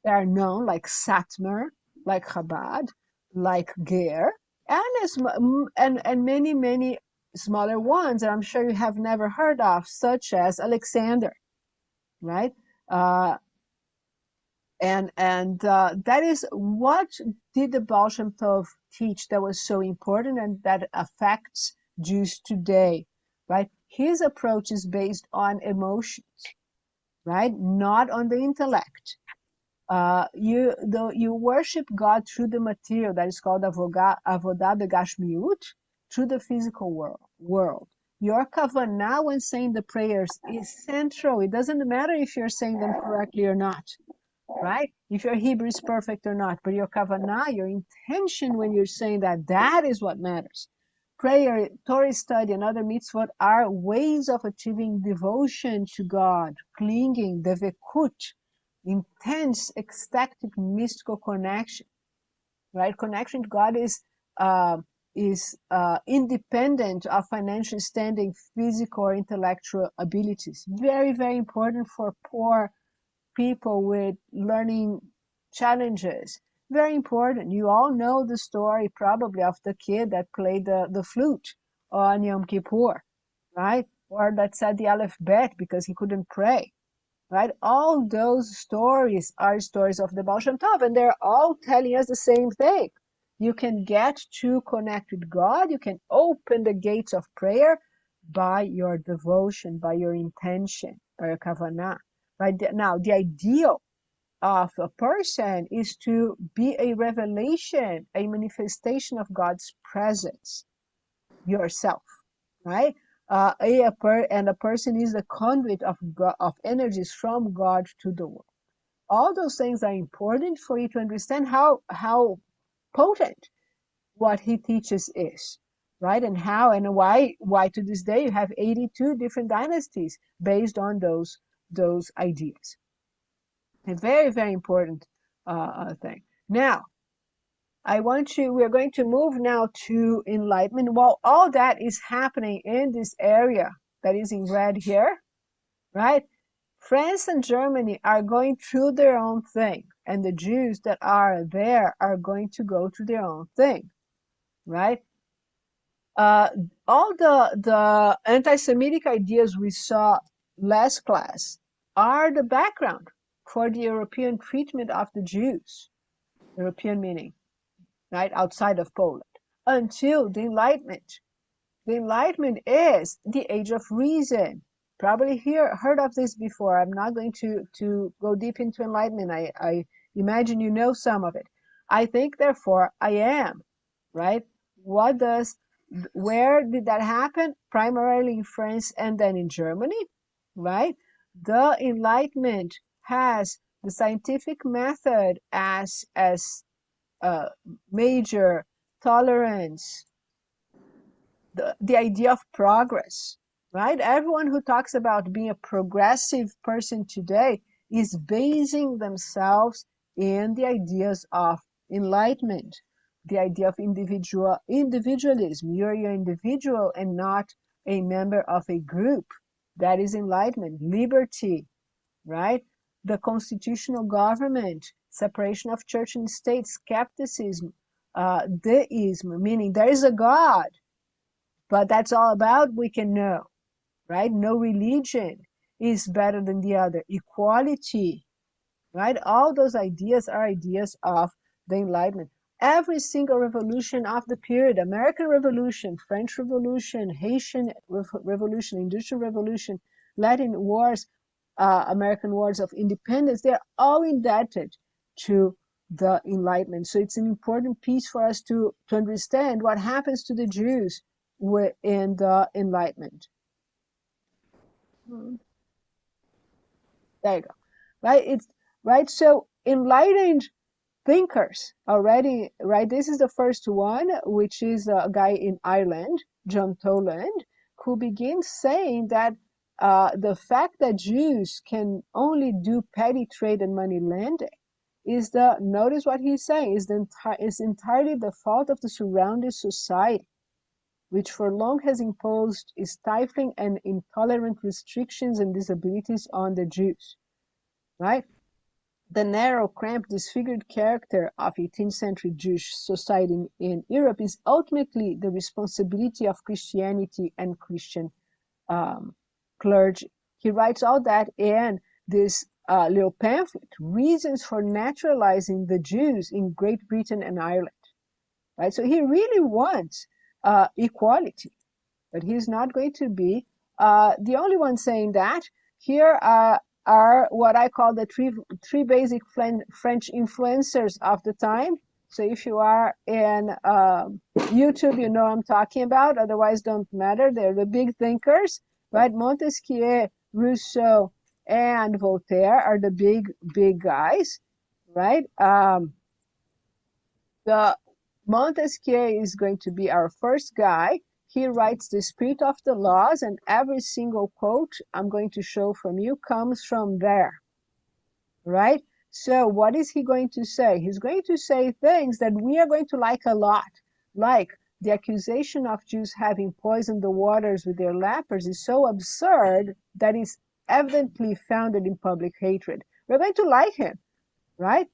that are known, like Satmar, like Chabad, like Ger, and many smaller ones that I'm sure you have never heard of, such as Alexander, right? That is what did the Baal Shem Tov teach that was so important and that affects Jews today, right? His approach is based on emotions, right? Not on the intellect. You worship God through the material that is called avodah begashmiut, through the physical world. Your kavanah when saying the prayers is central. It doesn't matter if you're saying them correctly or not, right? If your Hebrew is perfect or not, but your kavanah, your intention when you're saying that is what matters. Prayer, Torah study, and other mitzvot are ways of achieving devotion to God, clinging, devekut, intense, ecstatic, mystical connection, right? Connection to God is independent of financial standing, physical or intellectual abilities. Very, very important for poor people with learning challenges. Very important. You all know the story probably of the kid that played the flute on Yom Kippur, right? Or that said the Aleph Bet because he couldn't pray, right? All those stories are stories of the Baal Shem Tov, and they're all telling us the same thing. You can get to connect with God. You can open the gates of prayer by your devotion, by your intention, by your kavanah. Right now, the ideal of a person is to be a revelation, a manifestation of God's presence yourself, right? And a person is the conduit of God, of energies from God to the world. All those things are important for you to understand how potent what he teaches is, right? And how and why to this day you have 82 different dynasties based on those ideas. A very, very important thing. Now, we're going to move now to enlightenment. While all that is happening in this area that is in red here, right? France and Germany are going through their own thing, and the Jews that are there are going to go through their own thing, right? All the anti-Semitic ideas we saw last class are the background for the European treatment of the Jews, European meaning, right, outside of Poland, until the Enlightenment. The Enlightenment is the age of reason. Probably heard of this before. I'm not going to go deep into Enlightenment. I imagine you know some of it. I think, therefore, I am, right? Where did that happen? Primarily in France and then in Germany, right? The Enlightenment has the scientific method as major tolerance, the idea of progress, right? Everyone who talks about being a progressive person today is basing themselves in the ideas of enlightenment, the idea of individualism. You're your individual and not a member of a group. That is enlightenment. Liberty, right? The constitutional government, separation of church and state, skepticism, deism, meaning there is a God, but that's all about we can know, right? No religion is better than the other. Equality, right? All those ideas are ideas of the Enlightenment. Every single revolution of the period, American Revolution, French Revolution, Haitian Revolution, Industrial Revolution, Latin wars, American wars of independence, they're all indebted to the Enlightenment. So it's an important piece for us to understand what happens to the Jews in the Enlightenment. There you go. Right? It's right. So enlightened thinkers already, right? This is the first one, which is a guy in Ireland, John Toland, who begins saying that the fact that Jews can only do petty trade and money lending is notice what he's saying, is entirely the fault of the surrounding society, which for long has imposed stifling and intolerant restrictions and disabilities on the Jews, right? The narrow, cramped, disfigured character of 18th century Jewish society in Europe is ultimately the responsibility of Christianity and Christian clergy. He writes all that in this little pamphlet, Reasons for Naturalizing the Jews in Great Britain and Ireland. Right? So he really wants equality, but he's not going to be the only one saying that. Here are what I call the three basic French influencers of the time. So if you are in YouTube, you know I'm talking about. Otherwise, don't matter. They're the big thinkers, right? Montesquieu, Rousseau, and Voltaire are the big guys, right? The Montesquieu is going to be our first guy. He writes The Spirit of the Laws, and every single quote I'm going to show from you comes from there, right? So what is he going to say? He's going to say things that we are going to like a lot, like the accusation of Jews having poisoned the waters with their lepers is so absurd that it's evidently founded in public hatred. We're going to like him, right?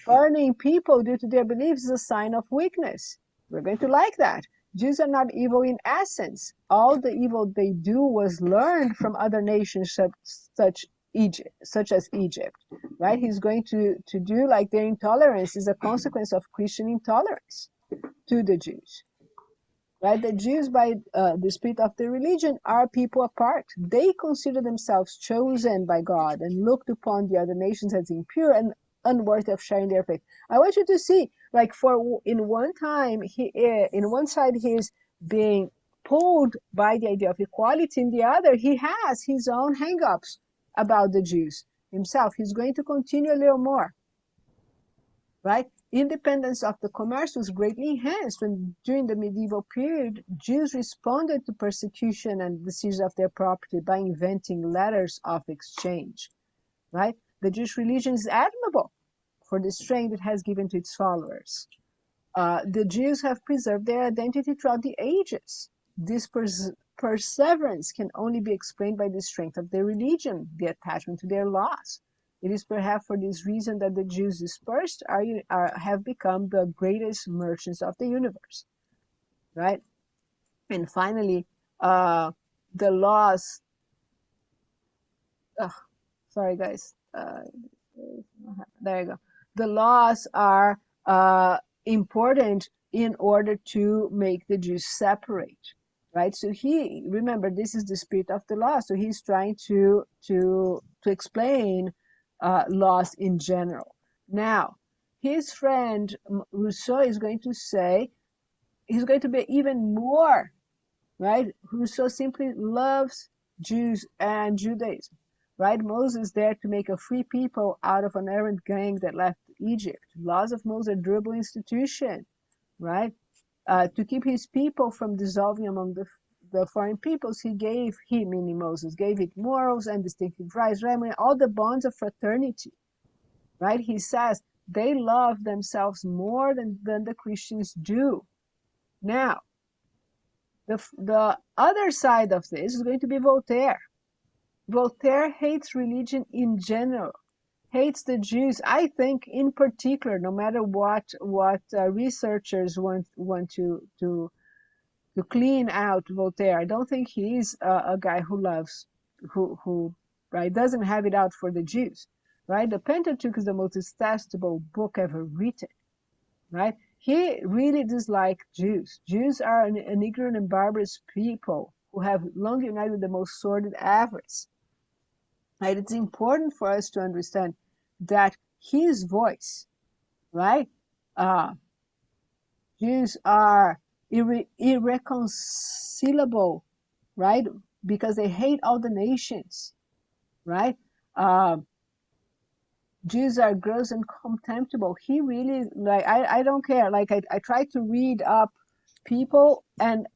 Burning people due to their beliefs is a sign of weakness. We're going to like that. Jews are not evil in essence. All the evil they do was learned from other nations such as Egypt, right? He's going to do like their intolerance is a consequence of Christian intolerance to the Jews, right? The Jews, by the spirit of their religion, are people apart. They consider themselves chosen by God and looked upon the other nations as impure and unworthy of sharing their faith. I want you to see, like, in one side he's being pulled by the idea of equality, in the other he has his own hang-ups about the Jews himself. He's going to continue a little more, right? Independence of the commerce was greatly enhanced when, during the medieval period, Jews responded to persecution and the seizure of their property by inventing letters of exchange, right? The Jewish religion is admirable for the strength it has given to its followers. The Jews have preserved their identity throughout the ages. This perseverance can only be explained by the strength of their religion, the attachment to their laws. It is perhaps for this reason that the Jews dispersed have become the greatest merchants of the universe, right? And finally, the laws. Sorry, guys. There you go. The laws are important in order to make the Jews separate, right? So remember, this is the spirit of the law. So he's trying to explain laws in general. Now, his friend Rousseau is going to say, he's going to be even more, right? Rousseau simply loves Jews and Judaism, right? Moses there to make a free people out of an errant gang that left Egypt. Laws of Moses are durable institution, right? To keep his people from dissolving among the foreign peoples, meaning Moses, gave it morals and distinctive rights, remedy, all the bonds of fraternity, right? He says they love themselves more than the Christians do. Now, the other side of this is going to be Voltaire. Voltaire hates religion in general, hates the Jews, I think, in particular, no matter what researchers want to clean out Voltaire. I don't think he's a guy who loves, who right, doesn't have it out for the Jews, right? The Pentateuch is the most detestable book ever written, right? He really disliked Jews. Jews are an ignorant and barbarous people who have long united with the most sordid avarice. Right? It's important for us to understand that his voice, right? Jews are irreconcilable, right? Because they hate all the nations, right? Jews are gross and contemptible. He really, like, I don't care. Like, I try to read up people and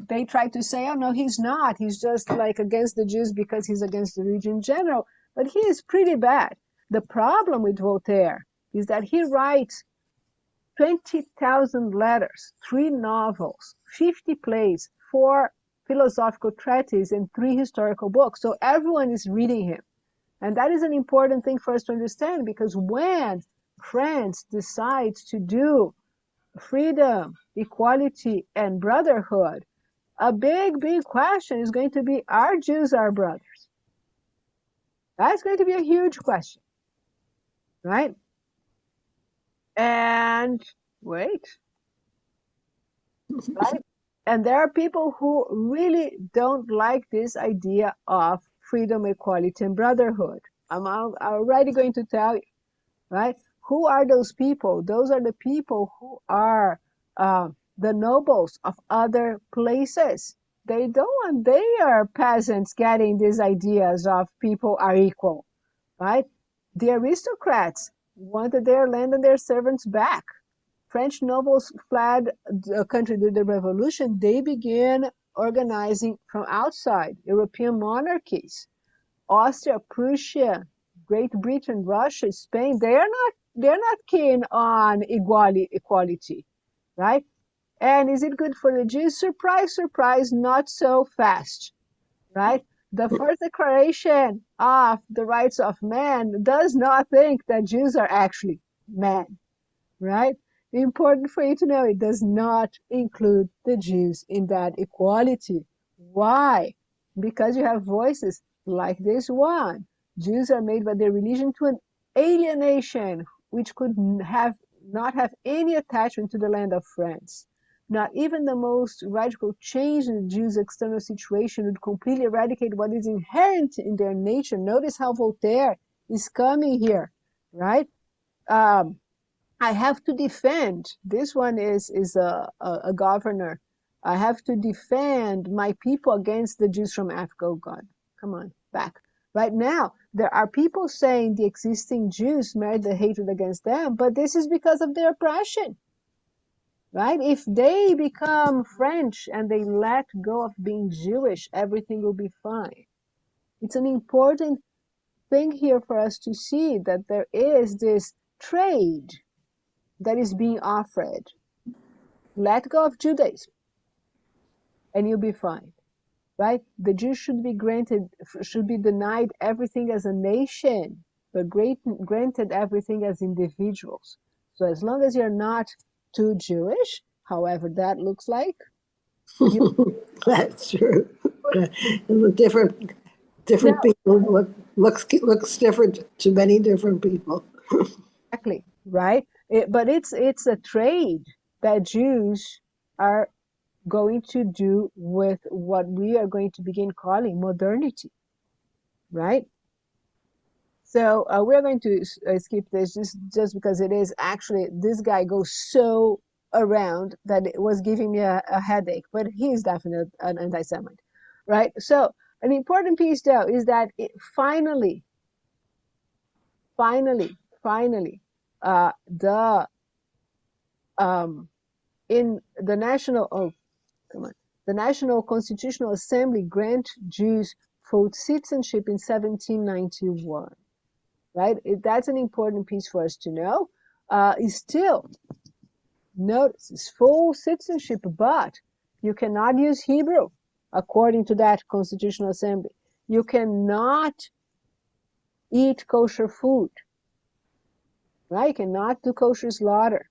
they try to say, oh, no, he's not. He's just like against the Jews because he's against the region in general. But he is pretty bad. The problem with Voltaire is that he writes 20,000 letters, 3 novels, 50 plays, 4 philosophical treatises, and 3 historical books. So everyone is reading him. And that is an important thing for us to understand, because when France decides to do freedom, equality, and brotherhood, a big, big question is going to be, are Jews our brothers? That's going to be a huge question, right? And wait, right? And there are people who really don't like this idea of freedom, equality, and brotherhood. I'm already going to tell you, right? Who are those people? Those are the people who are the nobles of other places. They don't want, they are peasants getting these ideas of people are equal, right? The aristocrats wanted their land and their servants back. French nobles fled the country during the revolution. They began organizing from outside European monarchies. Austria, Prussia, Great Britain, Russia, Spain, they're not keen on equality, right? And is it good for the Jews? Surprise, surprise, not so fast, right? The first declaration of the rights of man does not think that Jews are actually men, right? Important for you to know, it does not include the Jews in that equality. Why? Because you have voices like this one. Jews are made by their religion to an alienation which could not have any attachment to the land of France. Not even the most radical change in the Jews' external situation would completely eradicate what is inherent in their nature. Notice how Voltaire is coming here, right? I have to defend. This one is a governor. I have to defend my people against the Jews from Africa. Oh God, come on, back. Right now, there are people saying the existing Jews merit the hatred against them, but this is because of their oppression. Right? If they become French and they let go of being Jewish, everything will be fine. It's an important thing here for us to see that there is this trade that is being offered. Let go of Judaism and you'll be fine. Right? The Jews should be denied everything as a nation, but granted everything as individuals. So as long as you're not too Jewish, however that looks like, That's true. Different now, people looks different to many different people. exactly, right? But it's a trade that Jews are going to do with what we are going to begin calling modernity, right? So we're going to skip this just because it is actually, this guy goes so around that it was giving me a headache, but he's definitely an anti-Semite, right? So an important piece though is that finally, the in the National Constitutional Assembly grant Jews full citizenship in 1791. Right? That's an important piece for us to know. Is still, notice, it's full citizenship, but you cannot use Hebrew according to that Constitutional Assembly. You cannot eat kosher food. Right? You cannot do kosher slaughter.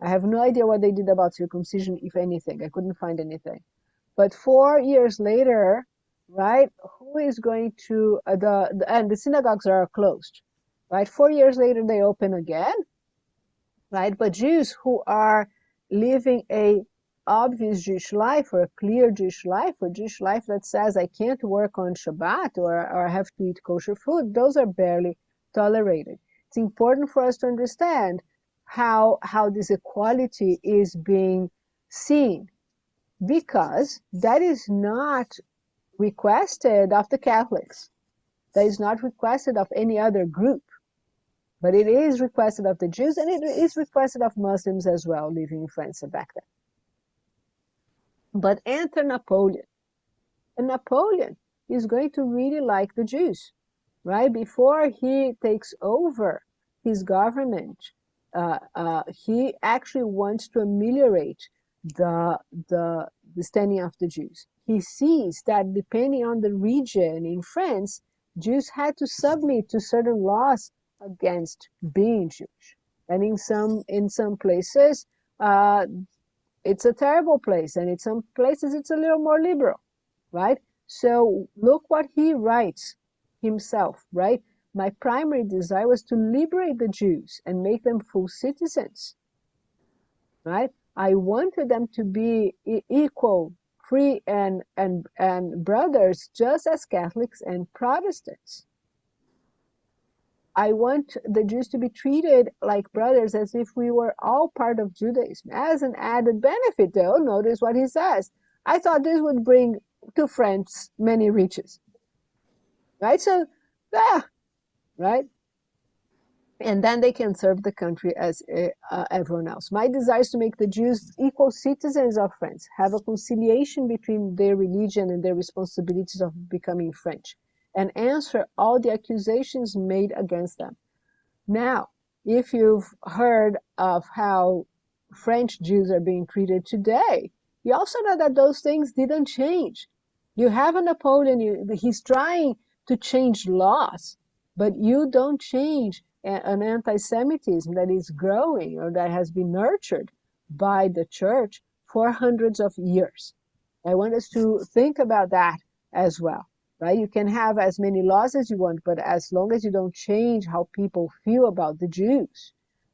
I have no idea what they did about circumcision, if anything. I couldn't find anything. But 4 years later, right, who is going to, and the synagogues are closed, right? 4 years later, they open again, right? But Jews who are living a obvious Jewish life or a clear Jewish life or Jewish life that says I can't work on Shabbat or I have to eat kosher food, those are barely tolerated. It's important for us to understand how this equality is being seen, because that is not requested of the Catholics. That is not requested of any other group. But it is requested of the Jews, and it is requested of Muslims as well, living in France back then. But enter Napoleon. And Napoleon is going to really like the Jews, right? Before he takes over his government, he actually wants to ameliorate the standing of the Jews. He sees that depending on the region in France, Jews had to submit to certain laws against being Jewish. And in some places, it's a terrible place, and in some places it's a little more liberal, right? So look what he writes himself, right? My primary desire was to liberate the Jews and make them full citizens, right? I wanted them to be equal, free, and brothers, just as Catholics and Protestants. I want the Jews to be treated like brothers, as if we were all part of Judaism. As an added benefit, though, notice what he says. I thought this would bring to France many riches. Right? So, right? And then they can serve the country as everyone else. My desire is to make the Jews equal citizens of France, have a conciliation between their religion and their responsibilities of becoming French, and answer all the accusations made against them. Now, if you've heard of how French Jews are being treated today, you also know that those things didn't change. You have a Napoleon, he's trying to change laws, but you don't change an anti-Semitism that is growing or that has been nurtured by the church for hundreds of years. I want us to think about that as well. Right? You can have as many laws as you want, but as long as you don't change how people feel about the Jews,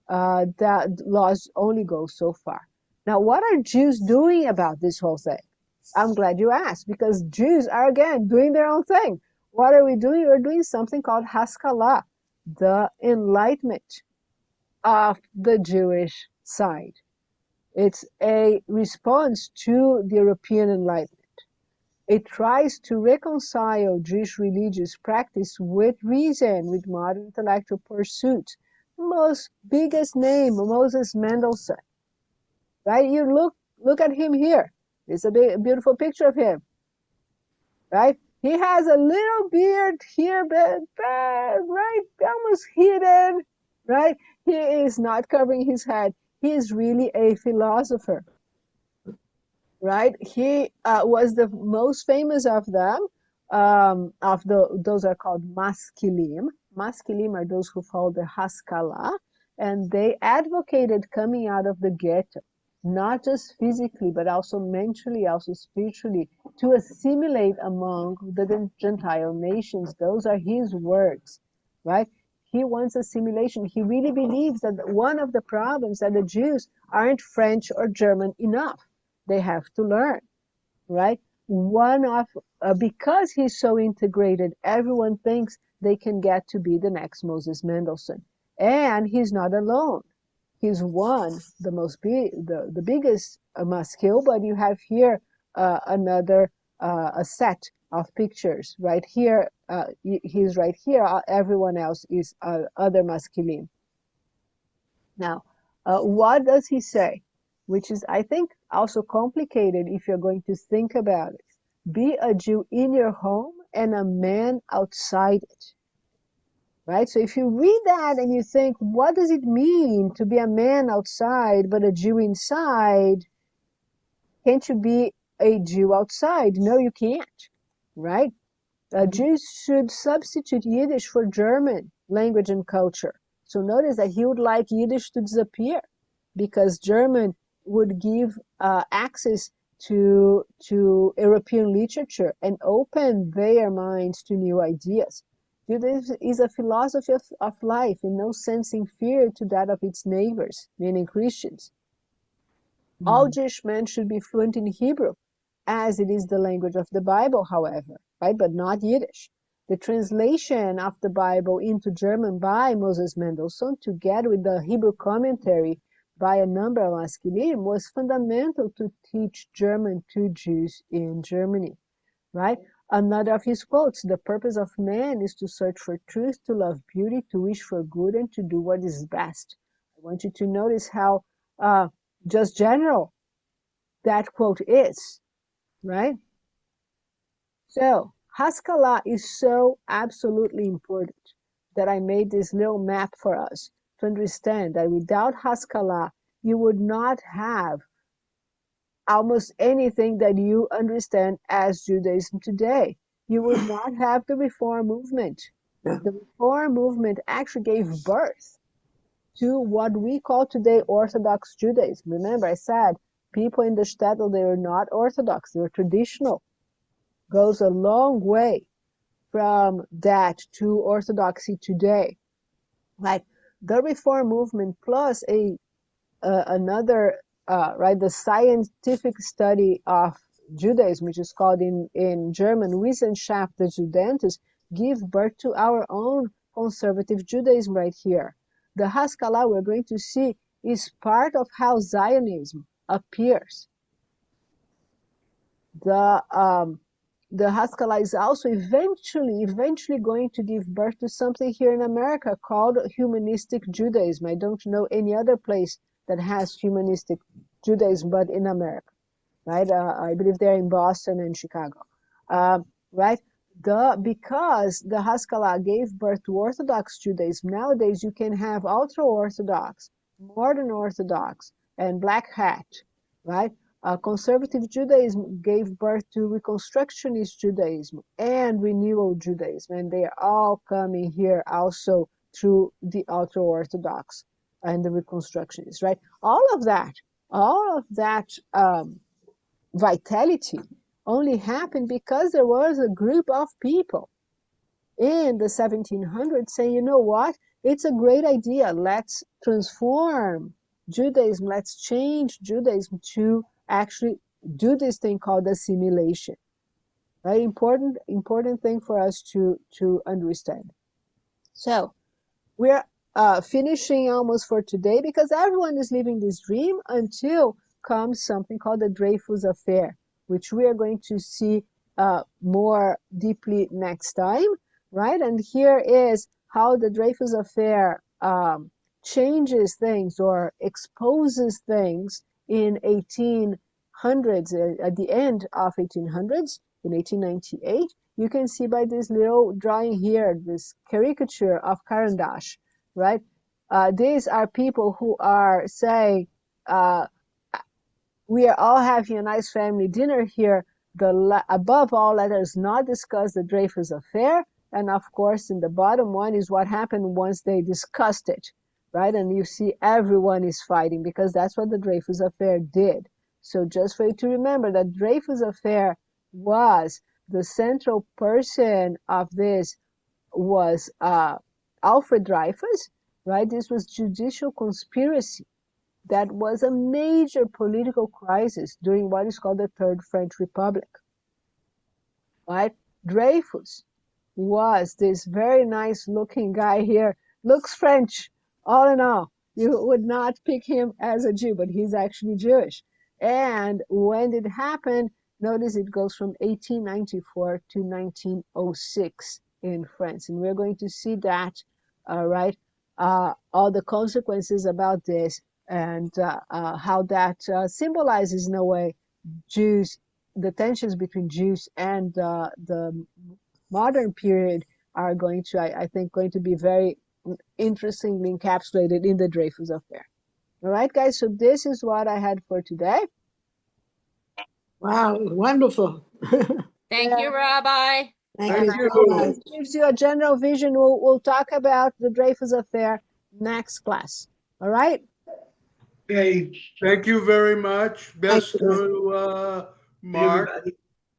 that laws only go so far. Now, what are Jews doing about this whole thing? I'm glad you asked, because Jews are, again, doing their own thing. What are we doing? We're doing something called Haskalah, the Enlightenment of the Jewish side. It's a response to the European Enlightenment. It tries to reconcile Jewish religious practice with reason, with modern intellectual pursuits. Most biggest name, Moses Mendelssohn. Right? You look at him here. It's a beautiful picture of him. Right? He has a little beard here, but right, almost hidden. Right? He is not covering his head. He is really a philosopher. Right? He was the most famous of them. Those are called maskilim. Maskilim are those who follow the Haskalah, and they advocated coming out of the ghetto, not just physically, but also mentally, also spiritually, to assimilate among the Gentile nations. Those are his words, right? He wants assimilation. He really believes that one of the problems that the Jews aren't French or German enough. They have to learn, right? Because he's so integrated, everyone thinks they can get to be the next Moses Mendelssohn. And he's not alone. He's the biggest maskil, but you have here another a set of pictures. Right here, he's right here. Everyone else is other maskilim. Now, what does he say? Which is, I think, also complicated if you're going to think about it. Be a Jew in your home and a man outside it. Right? So if you read that and you think, what does it mean to be a man outside but a Jew inside? Can't you be a Jew outside? No, you can't. Right? Jews should substitute Yiddish for German language and culture. So notice that he would like Yiddish to disappear, because German would give access to European literature and open their minds to new ideas. Judaism is a philosophy of life in no sense inferior to that of its neighbors, meaning Christians. All Jewish men should be fluent in Hebrew, as it is the language of the Bible, however, right? But not Yiddish. The translation of the Bible into German by Moses Mendelssohn, together with the Hebrew commentary by a number of Haskalim, was fundamental to teach German to Jews in Germany, right? Another of his quotes, the purpose of man is to search for truth, to love beauty, to wish for good, and to do what is best. I want you to notice how just general that quote is, right? So Haskalah is so absolutely important that I made this little map for us to understand that without Haskalah, you would not have almost anything that you understand as Judaism today. You would not have the Reform movement. Yeah. The Reform movement actually gave birth to what we call today Orthodox Judaism. Remember, I said people in the shtetl, they were not Orthodox, they were traditional. Goes a long way from that to Orthodoxy today. Like the Reform movement plus another, right, the scientific study of Judaism, which is called in German Wissenschaft des Judentum, give birth to our own conservative Judaism right here. The Haskalah we're going to see is part of how Zionism appears. The Haskalah is also eventually going to give birth to something here in America called humanistic Judaism. I don't know any other place that has humanistic Judaism but in America, right? I believe they're in Boston and Chicago, right? Because the Haskalah gave birth to Orthodox Judaism, nowadays you can have ultra-Orthodox, modern Orthodox, and black hat, right? Conservative Judaism gave birth to Reconstructionist Judaism and Renewal Judaism, and they are all coming here also through the ultra-Orthodox and the Reconstructionists, right? All of that vitality only happened because there was a group of people in the 1700s saying, you know what, it's a great idea, let's transform Judaism, let's change Judaism to actually do this thing called assimilation, right? Important thing for us to understand. So we're finishing almost for today because everyone is living this dream until comes something called the Dreyfus Affair, which we are going to see more deeply next time, right? And here is how the Dreyfus Affair changes things or exposes things in 1800s, at the end of 1800s, in 1898. You can see by this little drawing here, this caricature of Karandash, right? These are people who are saying, we are all having a nice family dinner here. Above all, let us not discuss the Dreyfus Affair. And of course, in the bottom one is what happened once they discussed it, right? And you see everyone is fighting because that's what the Dreyfus Affair did. So just for you to remember that Dreyfus Affair was the central person of this was Alfred Dreyfus, right? This was judicial conspiracy. That was a major political crisis during what is called the Third French Republic, right? Dreyfus was this very nice looking guy here, looks French, all in all. You would not pick him as a Jew, but he's actually Jewish. And when it happened, notice it goes from 1894 to 1906 in France. And we're going to see that, right? All the consequences about this and how that symbolizes, in a way, Jews, the tensions between Jews and the modern period are going to, I think, going to be very interestingly encapsulated in the Dreyfus Affair. All right, guys, so this is what I had for today. Wow, wonderful. Thank you, Rabbi. Thank you you. so much. It gives you a general vision. We'll talk about the Dreyfus Affair next class. All right? Okay. Thank you very much. Best Thank you. to Mark. Everybody.